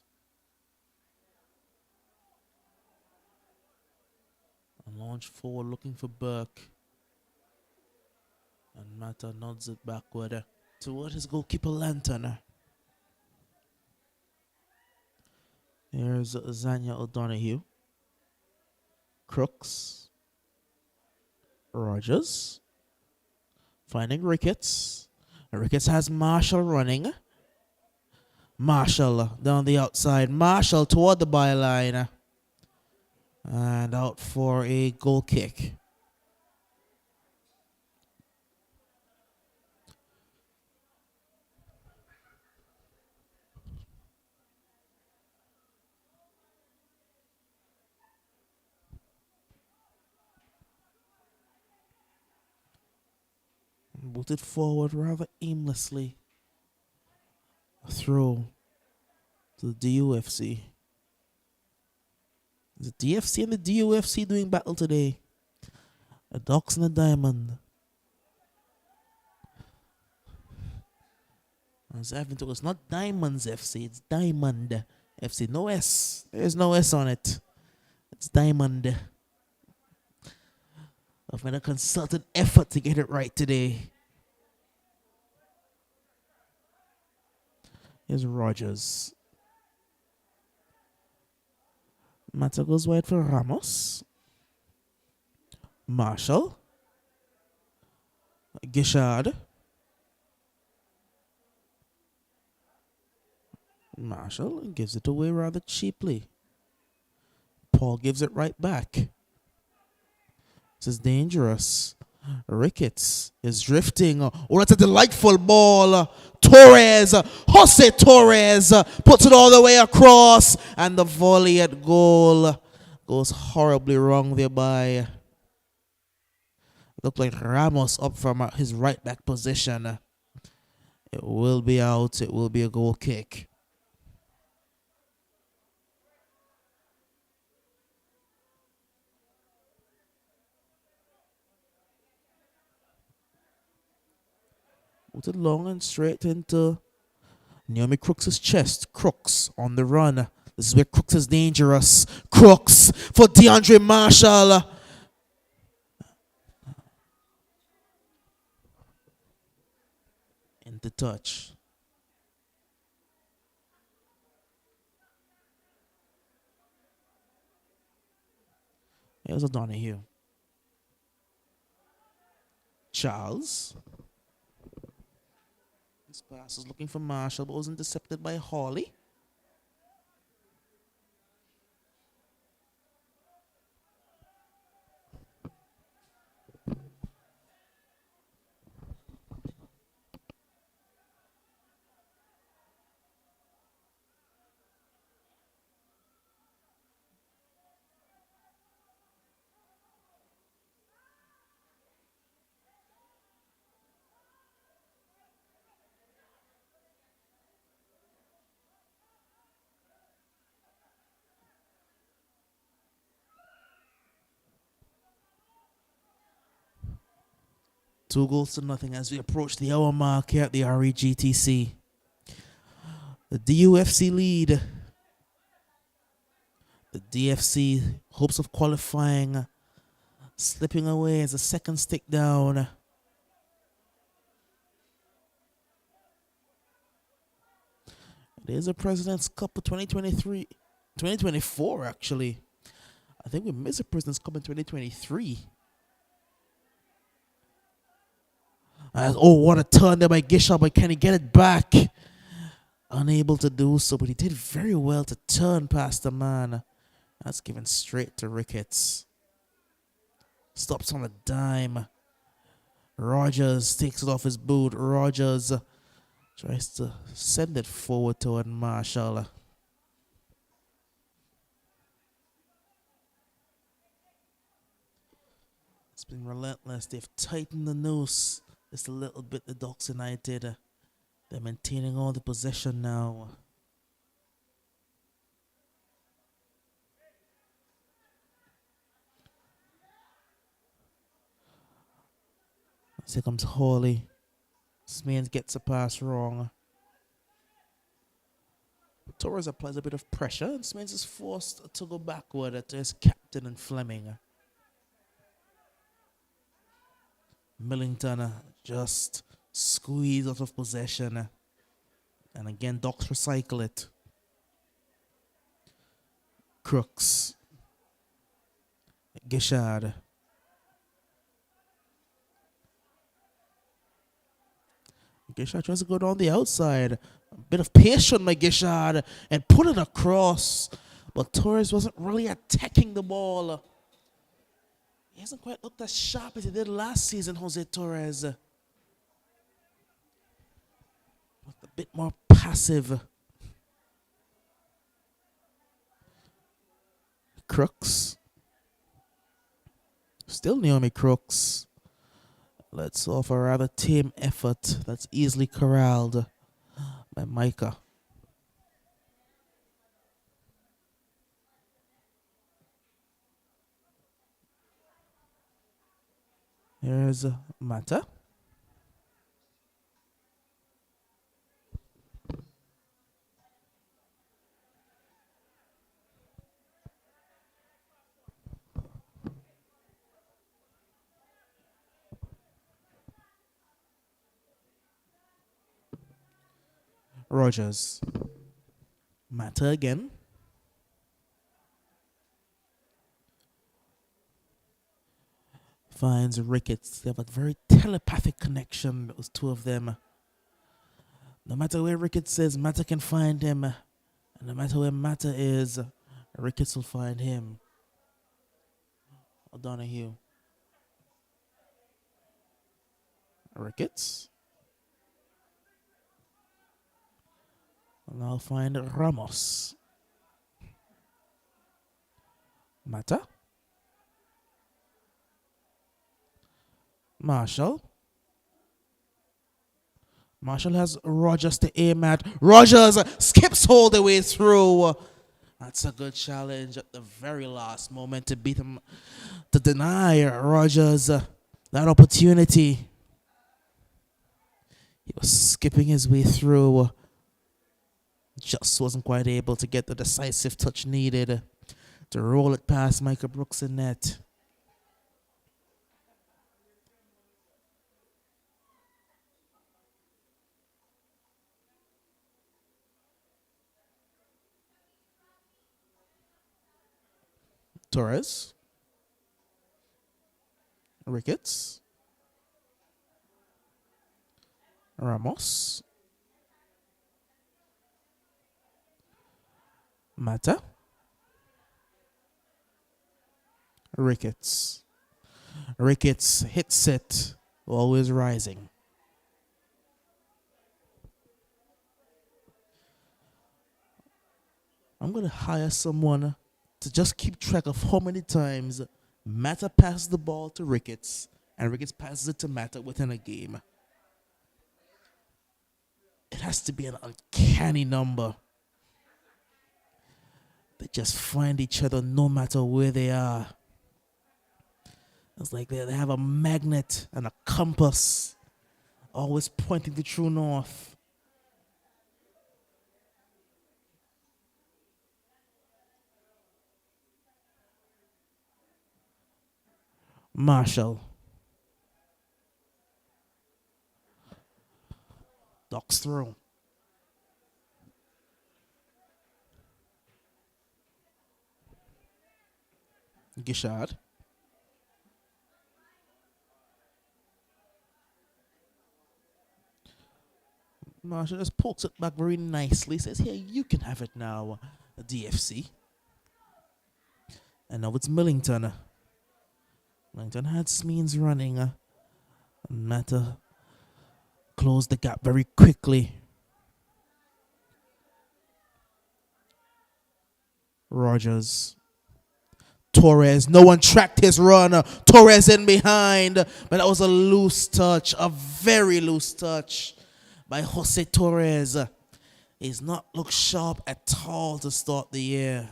Launch forward looking for Burke. And Mata nods it backward toward his goalkeeper Lantern. Here's Zanya O'Donoghue. Crooks. Rogers. Finding Ricketts. Ricketts has Marshall running. Marshall down the outside. Marshall toward the byline. And out for a goal kick. Booted forward rather aimlessly. A throw to the DUFC. The DFC and the DUFC doing battle today. A Docs and a Diamond. As I've told, it's not Diamonds FC, it's Diamond FC. No S. There's no S on it. It's Diamond. I've made a concerted effort to get it right today. Here's Rogers. Mata goes wide for Ramos. Marshall. Gishard. Marshall gives it away rather cheaply. Paul gives it right back. This is dangerous. Ricketts is drifting. Oh, that's a delightful ball. Torres, Jose Torres puts it all the way across. And the volley at goal goes horribly wrong thereby. Looked like Ramos up from his right back position. It will be out. It will be a goal kick. Put it long and straight into Naomi Crooks' chest. Crooks on the run. This is where Crooks is dangerous. Crooks for DeAndre Marshall. Into touch. Here's O'Donoghue. Charles. This pass is looking for Marshall, but was intercepted by Hawley. Two goals to nothing as we approach the hour mark here at the REGTC. The DUFC lead. The DFC hopes of qualifying slipping away as a second stick down. There's a President's Cup of 2024 actually. I think we missed a President's Cup in 2023. Oh, what a turn there by Gisha, but can he get it back? Unable to do so, but he did very well to turn past the man. That's given straight to Ricketts. Stops on a dime. Rogers takes it off his boot. Rogers tries to send it forward toward Marshall. It's been relentless. They've tightened the noose just a little bit, the Docs United. They're maintaining all the possession now. Here comes Hawley. Smains gets a pass wrong. Torres applies a bit of pressure, and Smains is forced to go backward to his captain and Fleming. Millington just squeeze out of possession. And again, Docks recycle it. Crooks. Gishard. Gishard tries to go down the outside. A bit of patience by Gishard and put it across. But Torres wasn't really attacking the ball. He hasn't quite looked as sharp as he did last season, Jose Torres. But a bit more passive. Crooks. Still Naomi Crooks. Let's offer a rather tame effort that's easily corralled by Micah. Here's Mata. Rogers. Mata again. Finds Ricketts. They have a very telepathic connection, those two of them. No matter where Ricketts is, Mata can find him. And no matter where Mata is, Ricketts will find him. O'Donoghue. Ricketts. And I'll find Ramos. Mata. Marshall. Marshall has Rogers to aim at. Rogers skips all the way through. That's a good challenge at the very last moment to beat him, to deny Rogers that opportunity. He was skipping his way through. Just wasn't quite able to get the decisive touch needed to roll it past Michael Brooks in net. Torres. Ricketts. Ramos. Mata. Ricketts. Ricketts hits it, always rising. I'm going to hire someone to just keep track of how many times Mata passes the ball to Ricketts and Ricketts passes it to Mata within a game. It has to be an uncanny number. They just find each other no matter where they are. It's like they have a magnet and a compass always pointing to true north. Marshall. Docks through. Gishard. Marshall just pokes it back very nicely. Says, here, you can have it now, DFC. And now it's Millington. Millington had Smeens running. Mata closed the gap very quickly. Rogers. Torres. No one tracked his run. Torres in behind. But that was a loose touch. A very loose touch by Jose Torres. He's not looked sharp at all to start the year.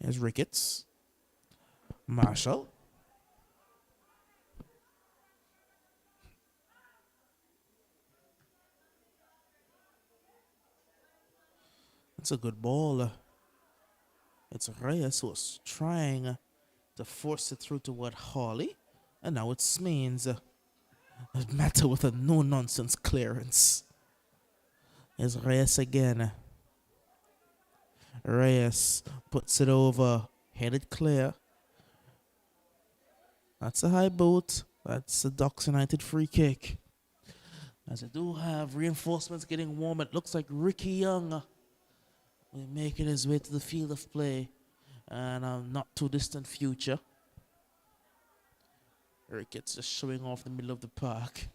Here's Ricketts. Marshall. It's a good ball. It's Reyes who was trying to force it through toward Hawley. And now it's Smeans. Matter with a no-nonsense clearance. It's Reyes again. Reyes puts it over. Headed clear. That's a high boot. That's a Docks United free kick. As I do have reinforcements getting warm, it looks like Ricky Young will make his way to the field of play. And a not too distant future. Ricketts just showing off the middle of the park.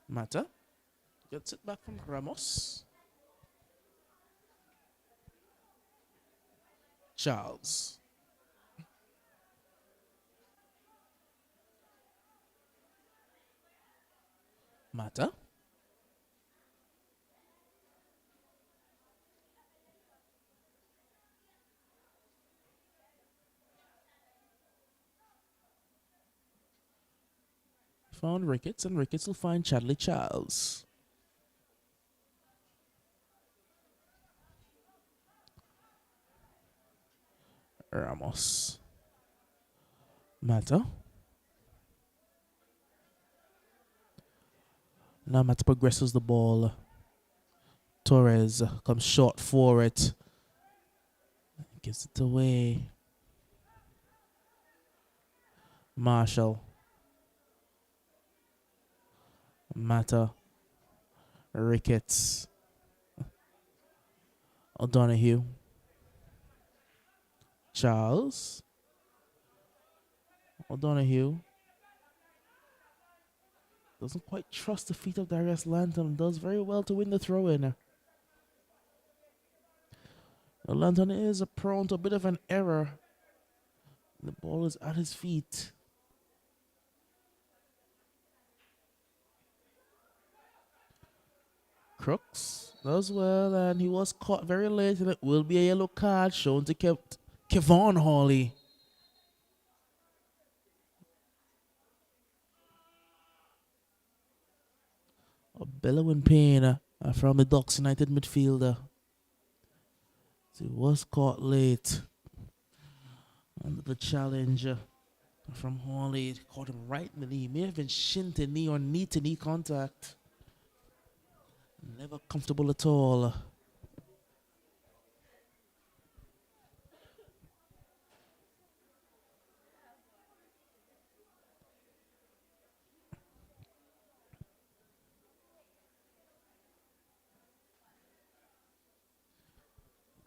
Mata gets it back from Ramos. Charles. Mata. Found Ricketts, and Ricketts will find Chadley Charles. Ramos. Mata. Now Mata progresses the ball. Torres comes short for it. Gives it away. Marshall. Mata. Ricketts. O'Donoghue. Charles. O'Donoghue. Doesn't quite trust the feet of Darius Lanton. Does very well to win the throw-in. Lanton is prone to a bit of an error. The ball is at his feet. Crooks does well, and he was caught very late, and it will be a yellow card shown to Kevon Hawley. A bellowing pain from the Docks United midfielder. He was caught late. And the challenge from Hawley caught him right in the knee. May have been shin to knee or knee to knee contact. Never comfortable at all.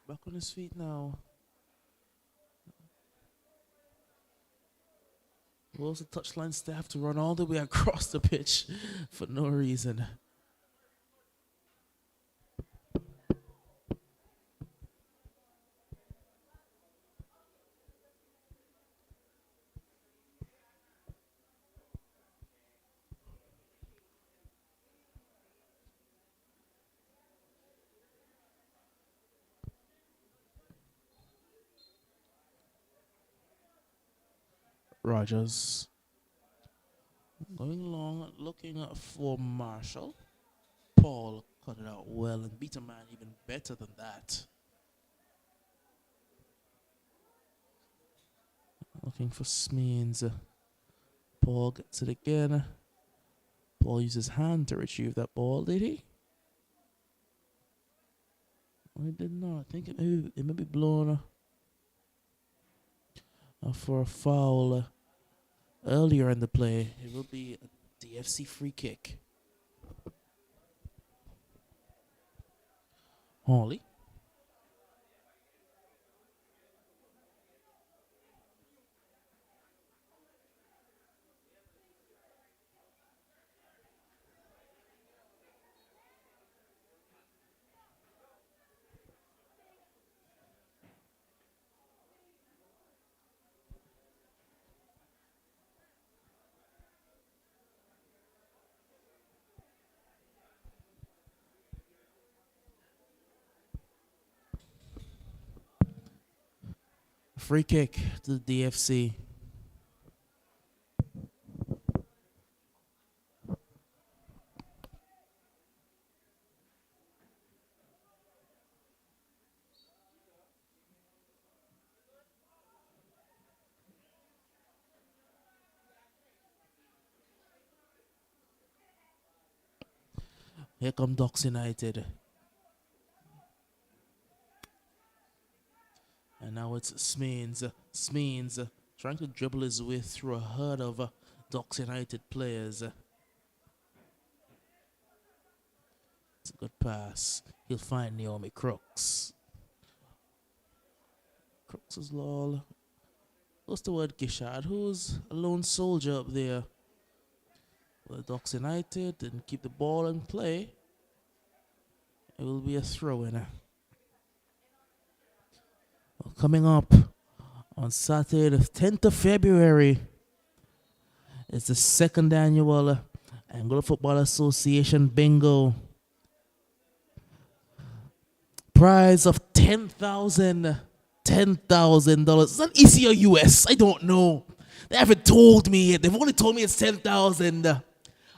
Back on his feet now. Was the touchline staff to run all the way across the pitch for no reason. Rogers going long, looking for Marshall. Paul cut it out well and beat a man even better than that. Looking for Smeans. Paul gets it again. Paul uses his hand to retrieve that ball, did he? I did not. I think it may be blown for a foul earlier in the play. It will be a DFC free kick. Hawley. Free kick to the DFC. Here come Docks United. And now it's Smeens. Smeens trying to dribble his way through a herd of Docks United players. It's a good pass. He'll find Naomi Crooks. Crooks is lol. What's the word, Gishad? Who's a lone soldier up there? Well, Docks United didn't keep the ball in play. It will be a throw-in. Well, coming up on Saturday, the 10th of February, it's the second annual Angola Football Association Bingo. Prize of $10,000. Is that EC or US? I don't know. They haven't told me yet. They've only told me it's 10,000.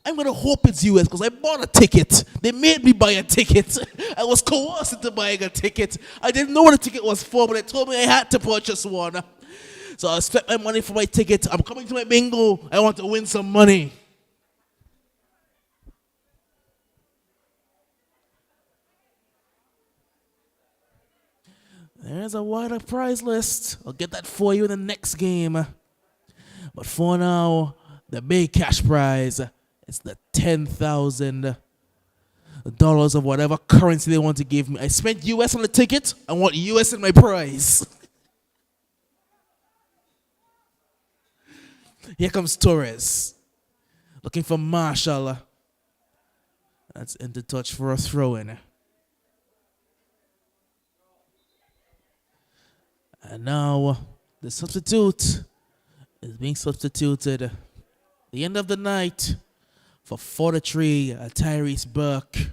I'm going to hope it's US because I bought a ticket. They made me buy a ticket. I was coerced into buying a ticket. I didn't know what the ticket was for, but they told me I had to purchase one. So I spent my money for my ticket. I'm coming to my bingo. I want to win some money. There's a wider prize list. I'll get that for you in the next game. But for now, the big cash prize is the $10,000 of whatever currency they want to give me. I spent US on the ticket. I want US in my prize. Here comes Torres. Looking for Marshall. That's into touch for a throw-in. And now the substitute is being substituted. The end of the night for 43, Tyrese Burke.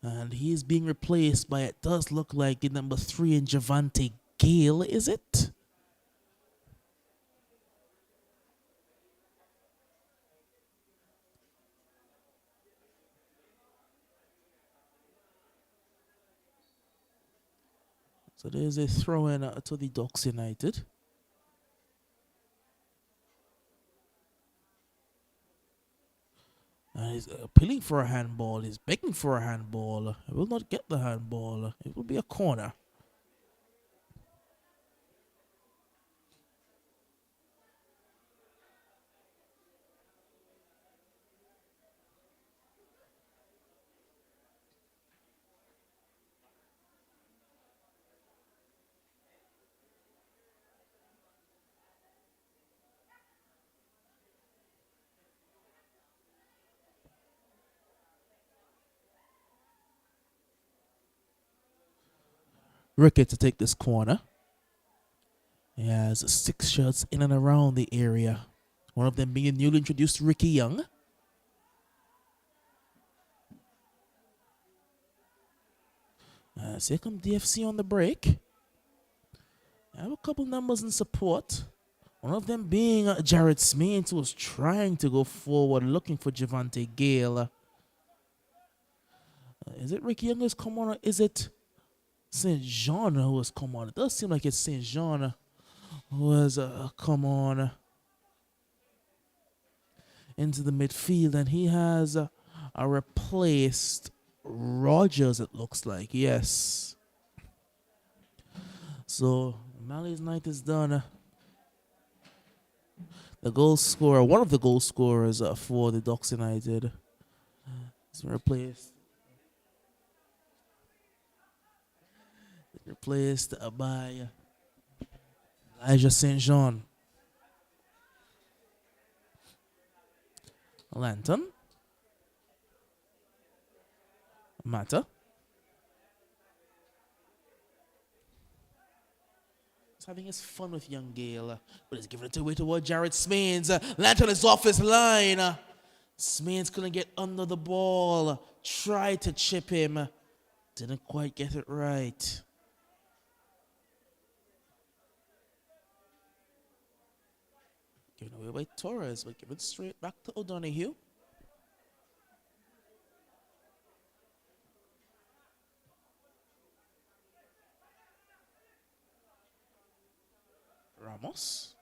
And he is being replaced by, it does look like, the number 3 in Javante Gale, is it? So there's a throw-in to the Docks United. And he's appealing for a handball. He's begging for a handball. He will not get the handball. It will be a corner. Rickett to take this corner. He has 6 shots in and around the area. One of them being a newly introduced Ricky Young. So here come DFC on the break. I have a couple numbers in support. One of them being Jared Smith, who was trying to go forward, looking for Javante Gale. Is it Ricky Young who's come on, or is it St. Jean who has come on? It does seem like it's St. Jean who has come on into the midfield, and he has replaced Rogers, it looks like. Yes. So Mali's night is done. The goal scorer, one of the goal scorers for the Docks United, is replaced by Elijah St. Jean. Lanton. Mata. He's having his fun with young Gale, but he's giving it away toward Jared Smains. Lanton is off his line. Smains couldn't get under the ball. Tried to chip him. Didn't quite get it right. Given away by Torres, but give it straight back to O'Donoghue. Ramos.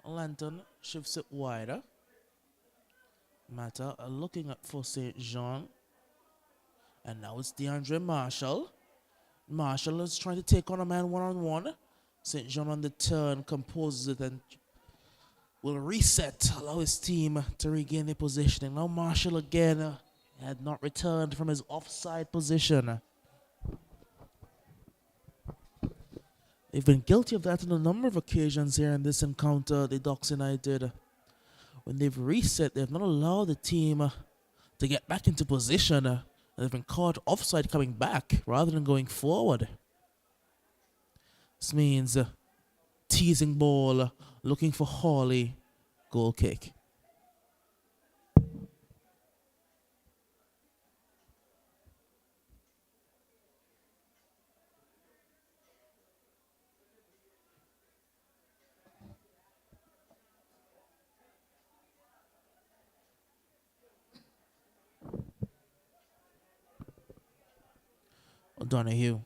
Lanton shifts it wider. Mata are looking up for St. Jean. And now it's DeAndre Marshall. Marshall is trying to take on a man one-on-one. St. John on the turn composes it and will reset, allow his team to regain their positioning. Now Marshall again had not returned from his offside position. They've been guilty of that on a number of occasions here in this encounter, the Ducks United. When they've reset, they've not allowed the team to get back into position. They've been caught offside coming back rather than going forward. This means teasing ball, looking for Hawley, goal kick. O'Donoghue.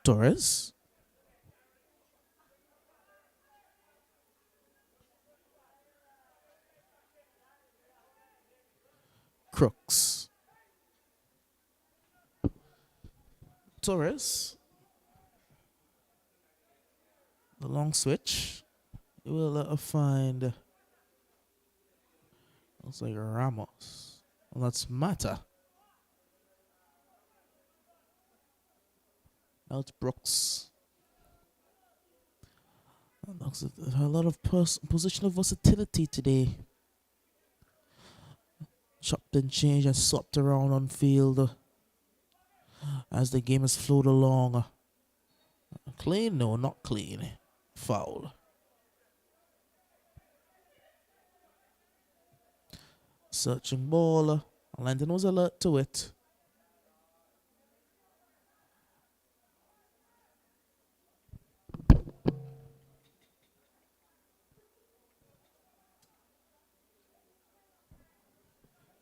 Torres. Crooks. Torres. The long switch. It will find. Looks like Ramos. Well, that's Mata. Now it's Brooks. A lot of positional versatility today. Chopped and changed and swapped around on field as the game has flowed along. Clean? No, not clean. Foul. Searching ball. Landon was alert to it.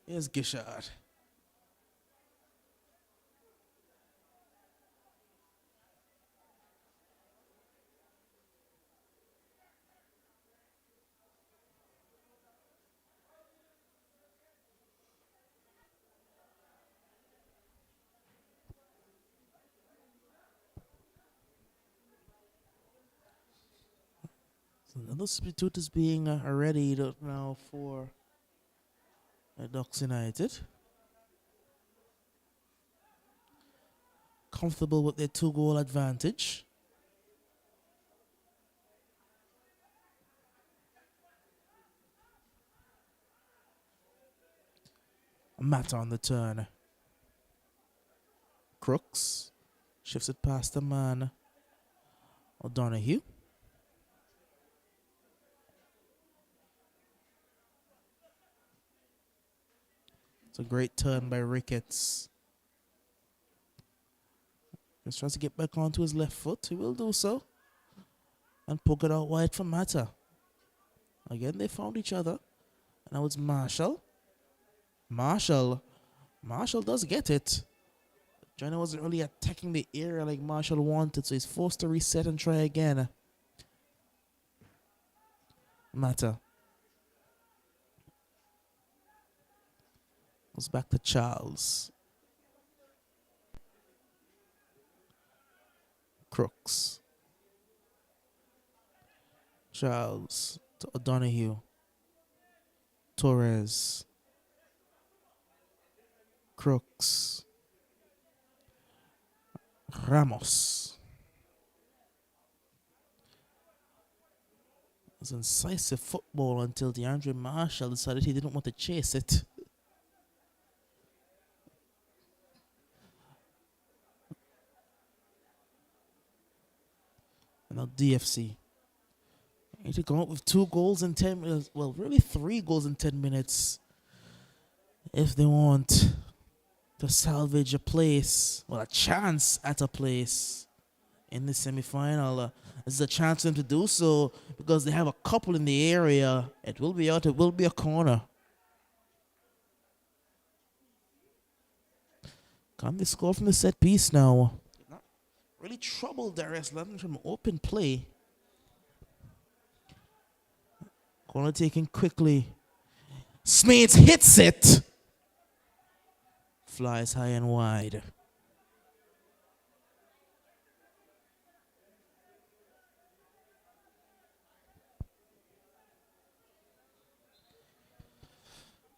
Here's Gishard. So another substitute is being readied now for Ducks United. Comfortable with their 2-goal advantage. Mata on the turn. Crooks shifts it past the man. O'Donoghue. It's a great turn by Ricketts. Just tries to get back onto his left foot. He will do so. And poke it out wide for Mata. Again, they found each other. And now it's Marshall. Marshall does get it. Joyner wasn't really attacking the area like Marshall wanted, so he's forced to reset and try again. Mata. Goes back to Charles. Crooks. Charles to O'Donoghue. Torres. Crooks. Ramos. It was incisive football until DeAndre Marshall decided he didn't want to chase it. And now DFC. They need to come up with 2 goals in 10 minutes. Well, really 3 goals in 10 minutes. If they want to salvage a place, well, a chance at a place in the semi-final. This is a chance for them to do so because they have a couple in the area. It will be out. It will be a corner. Can they score from the set piece now? Not really troubled Darius London from open play. Corner taken quickly. Smeets hits it. Flies high and wide.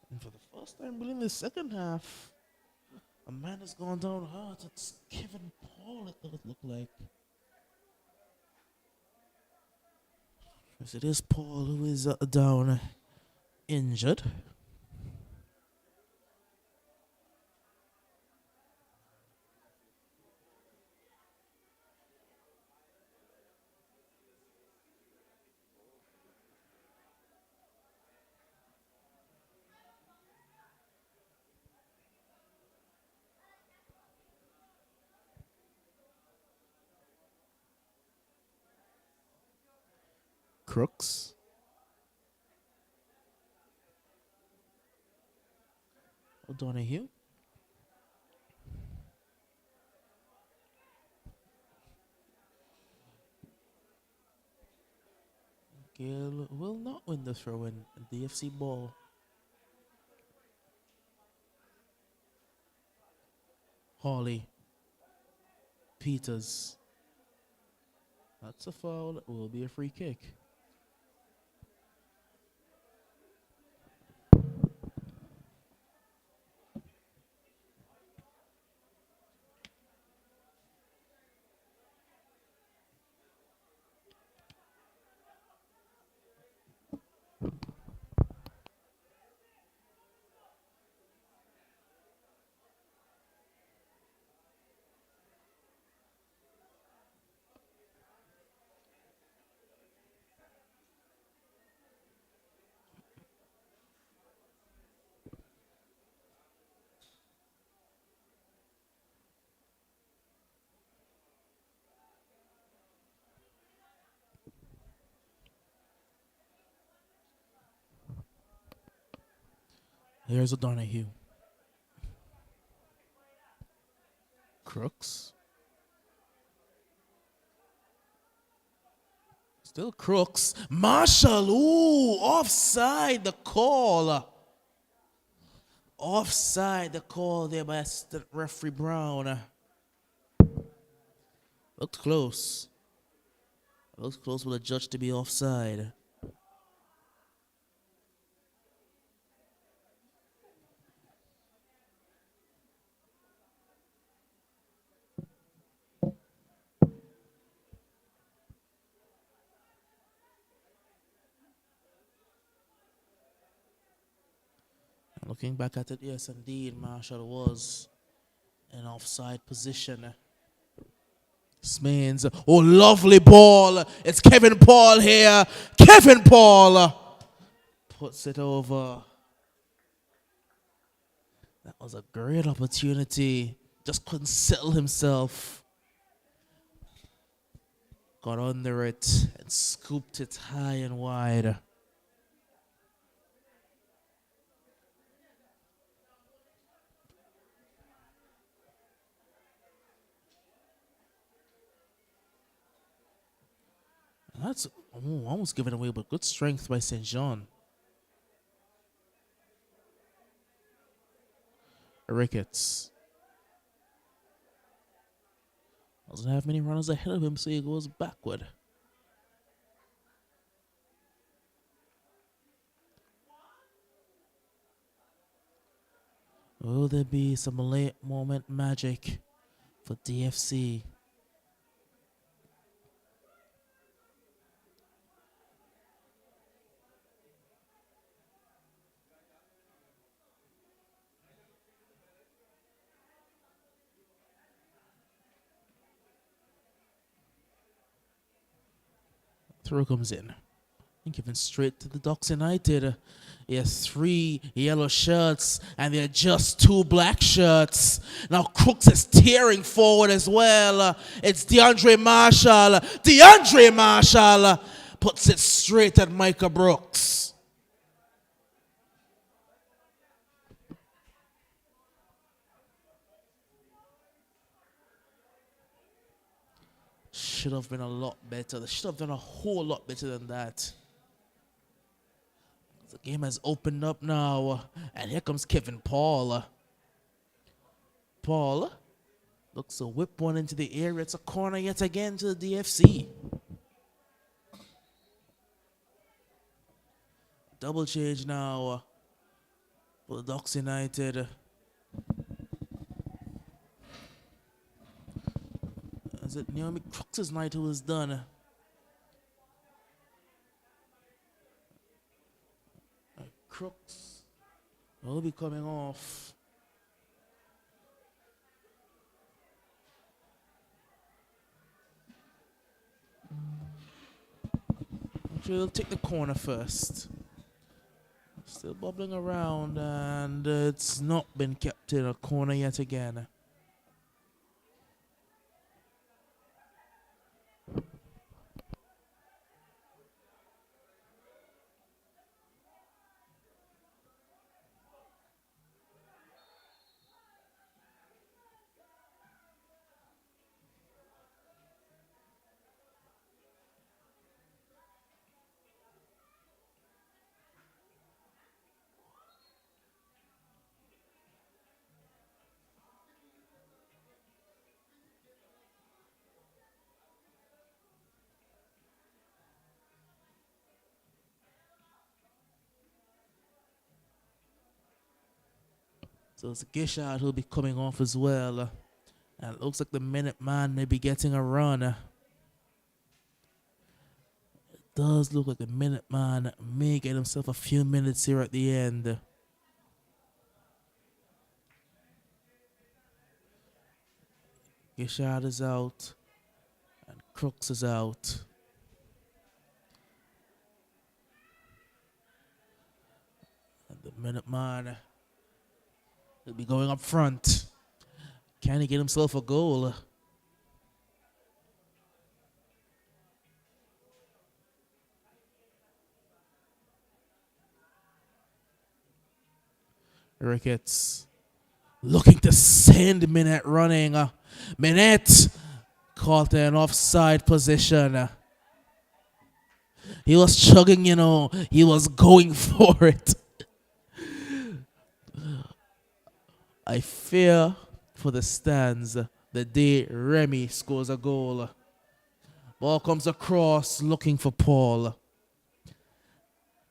And for the first time really in the second half, a man has gone down hard. It's Kevin Paul, it does look like. Yes, it is Paul who is down injured. Crooks. O'Donoghue. Gale will not win the throw-in. DFC ball. Hawley. Peters. That's a foul. It will be a free kick. Here's O'Donoghue. Crooks. Still Crooks. Marshall. Ooh, offside the call. Offside the call there by referee Brown. Looked close. Looked close for the judge to be offside. Looking back at it, yes, indeed, Marshall was in offside position. Smains, oh, lovely ball. It's Kevin Paul here. Kevin Paul puts it over. That was a great opportunity. Just couldn't settle himself. Got under it and scooped it high and wide. That's almost given away, but good strength by St. John. Ricketts. Doesn't have many runners ahead of him, so he goes backward. Will there be some late moment magic for DFC? Throw comes in. And giving straight to the Ducks United. He has 3 yellow shirts and they're just 2 black shirts. Now Crooks is tearing forward as well. It's DeAndre Marshall. DeAndre Marshall puts it straight at Micah Brooks. Should have been a lot better. They should have done a whole lot better than that. The game has opened up now. And here comes Kevin Paul. Paul looks to whip one into the air. It's a corner yet again to the DFC. Double change now for the Ducks United. Is it Naomi Crooks' night who is done? Crooks will be coming off. Actually, we'll take the corner first. Still bubbling around, and it's not been kept in a corner yet again. So it's Gishard who'll be coming off as well. And it looks like the Minuteman may be getting a run. It does look like the Minuteman may get himself a few minutes here at the end. Gishard is out. And Crooks is out. And the Minuteman will be going up front. Can he get himself a goal? Ricketts looking to send Minette running. Minette caught an offside position. He was chugging, he was going for it. I fear for the stands the day Remy scores a goal. Ball comes across looking for Paul.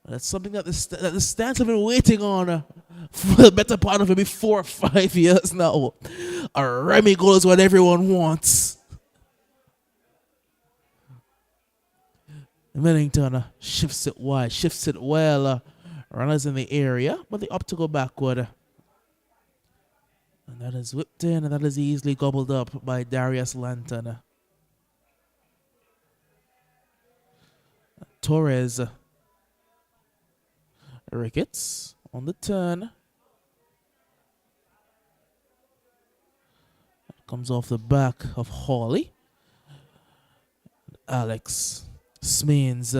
That's something that the stands have been waiting on for the better part of maybe 4 or 5 years now. A Remy goal is what everyone wants. Millington shifts it wide, shifts it well. Runners in the area, but they opt to go backward. And that is whipped in, and that is easily gobbled up by Darius Lanton. Torres. Ricketts on the turn. Comes off the back of Hawley. Alex Smeans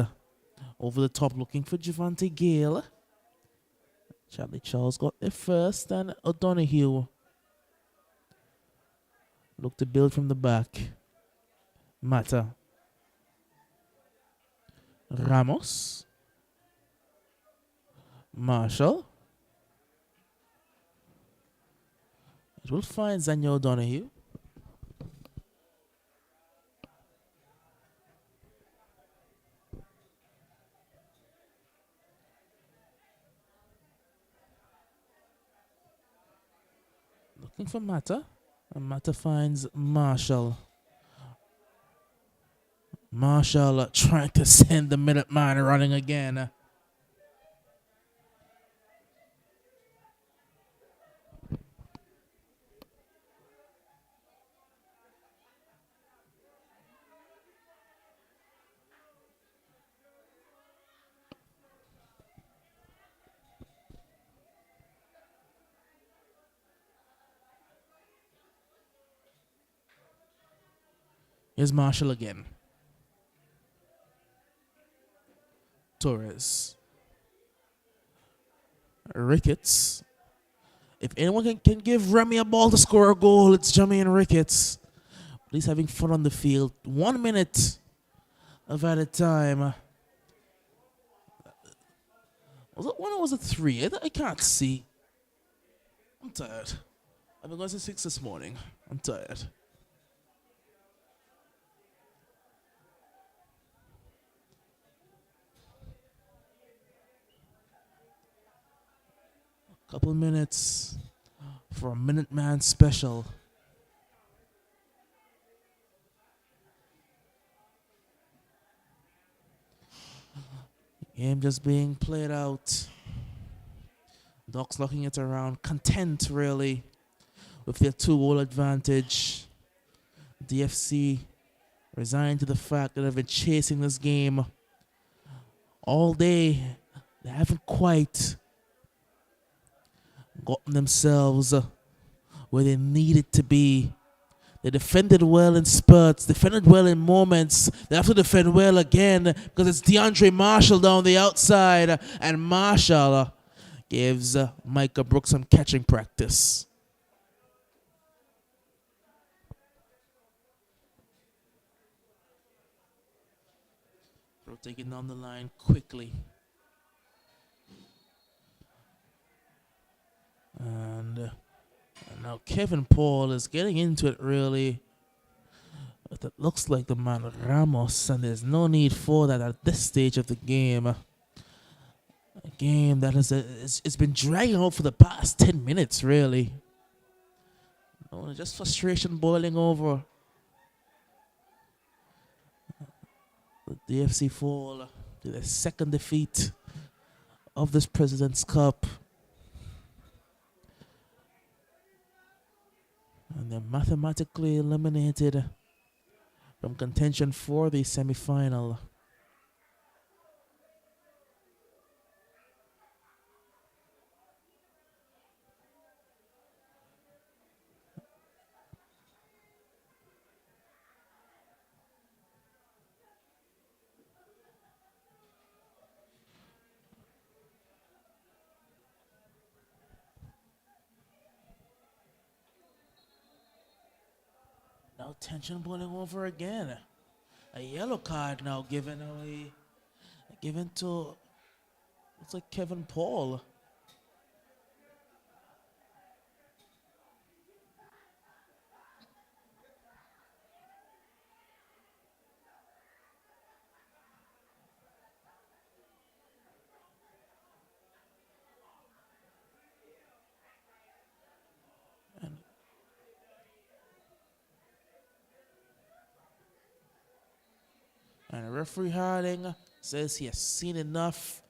over the top looking for Javante Gale. Charlie Charles got there first, and O'Donoghue look to build from the back. Mata. Ramos. Marshall. It will find Zanya O'Donoghue. Looking for Mata. And Mata finds Marshall. Marshall trying to send the Minuteman running again. Here's Marshall again. Torres. Ricketts. If anyone can give Remy a ball to score a goal, it's Jermaine Ricketts. He's having fun on the field. 1 minute of at a time. Was it one or was it three? I can't see. I'm tired. I've been going since 6 this morning. I'm tired. Couple minutes for a Minuteman special. Game just being played out. Docs looking it around, content really with their 2-goal advantage. DFC resigned to the fact that they've been chasing this game all day. They haven't quite gotten themselves where they needed to be. They defended well in spurts, defended well in moments. They have to defend well again because it's DeAndre Marshall down the outside, and Marshall gives Micah Brooks some catching practice. Taking down the line quickly. And now Kevin Paul is getting into it really. But it looks like the man Ramos, and there's no need for that at this stage of the game. A game that it's been dragging out for the past 10 minutes really. No, just frustration boiling over. The DFC fall to their second defeat of this President's Cup. And they're mathematically eliminated from contention for the semi-final. Now tension boiling over again. A yellow card now given away, given to, looks like Kevin Paul. And referee Harding says he has seen enough.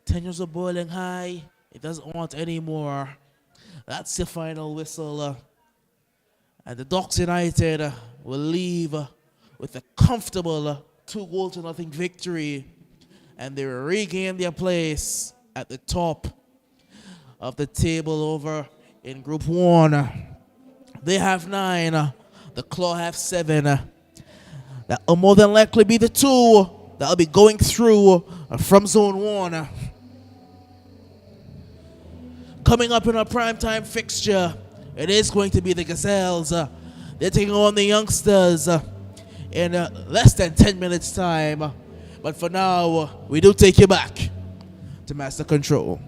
Tensions are boiling high. He doesn't want any more. That's the final whistle. And the Docs United will leave with a comfortable 2-0 victory. And they regain their place at the top of the table over in Group 1. They have 9. The Claw have 7. That will more than likely be the 2 that will be going through from Zone 1. Coming up in our primetime fixture, it is going to be the Gazelles. They're taking on the Youngsters in less than 10 minutes time. But for now, we do take you back to Master Control.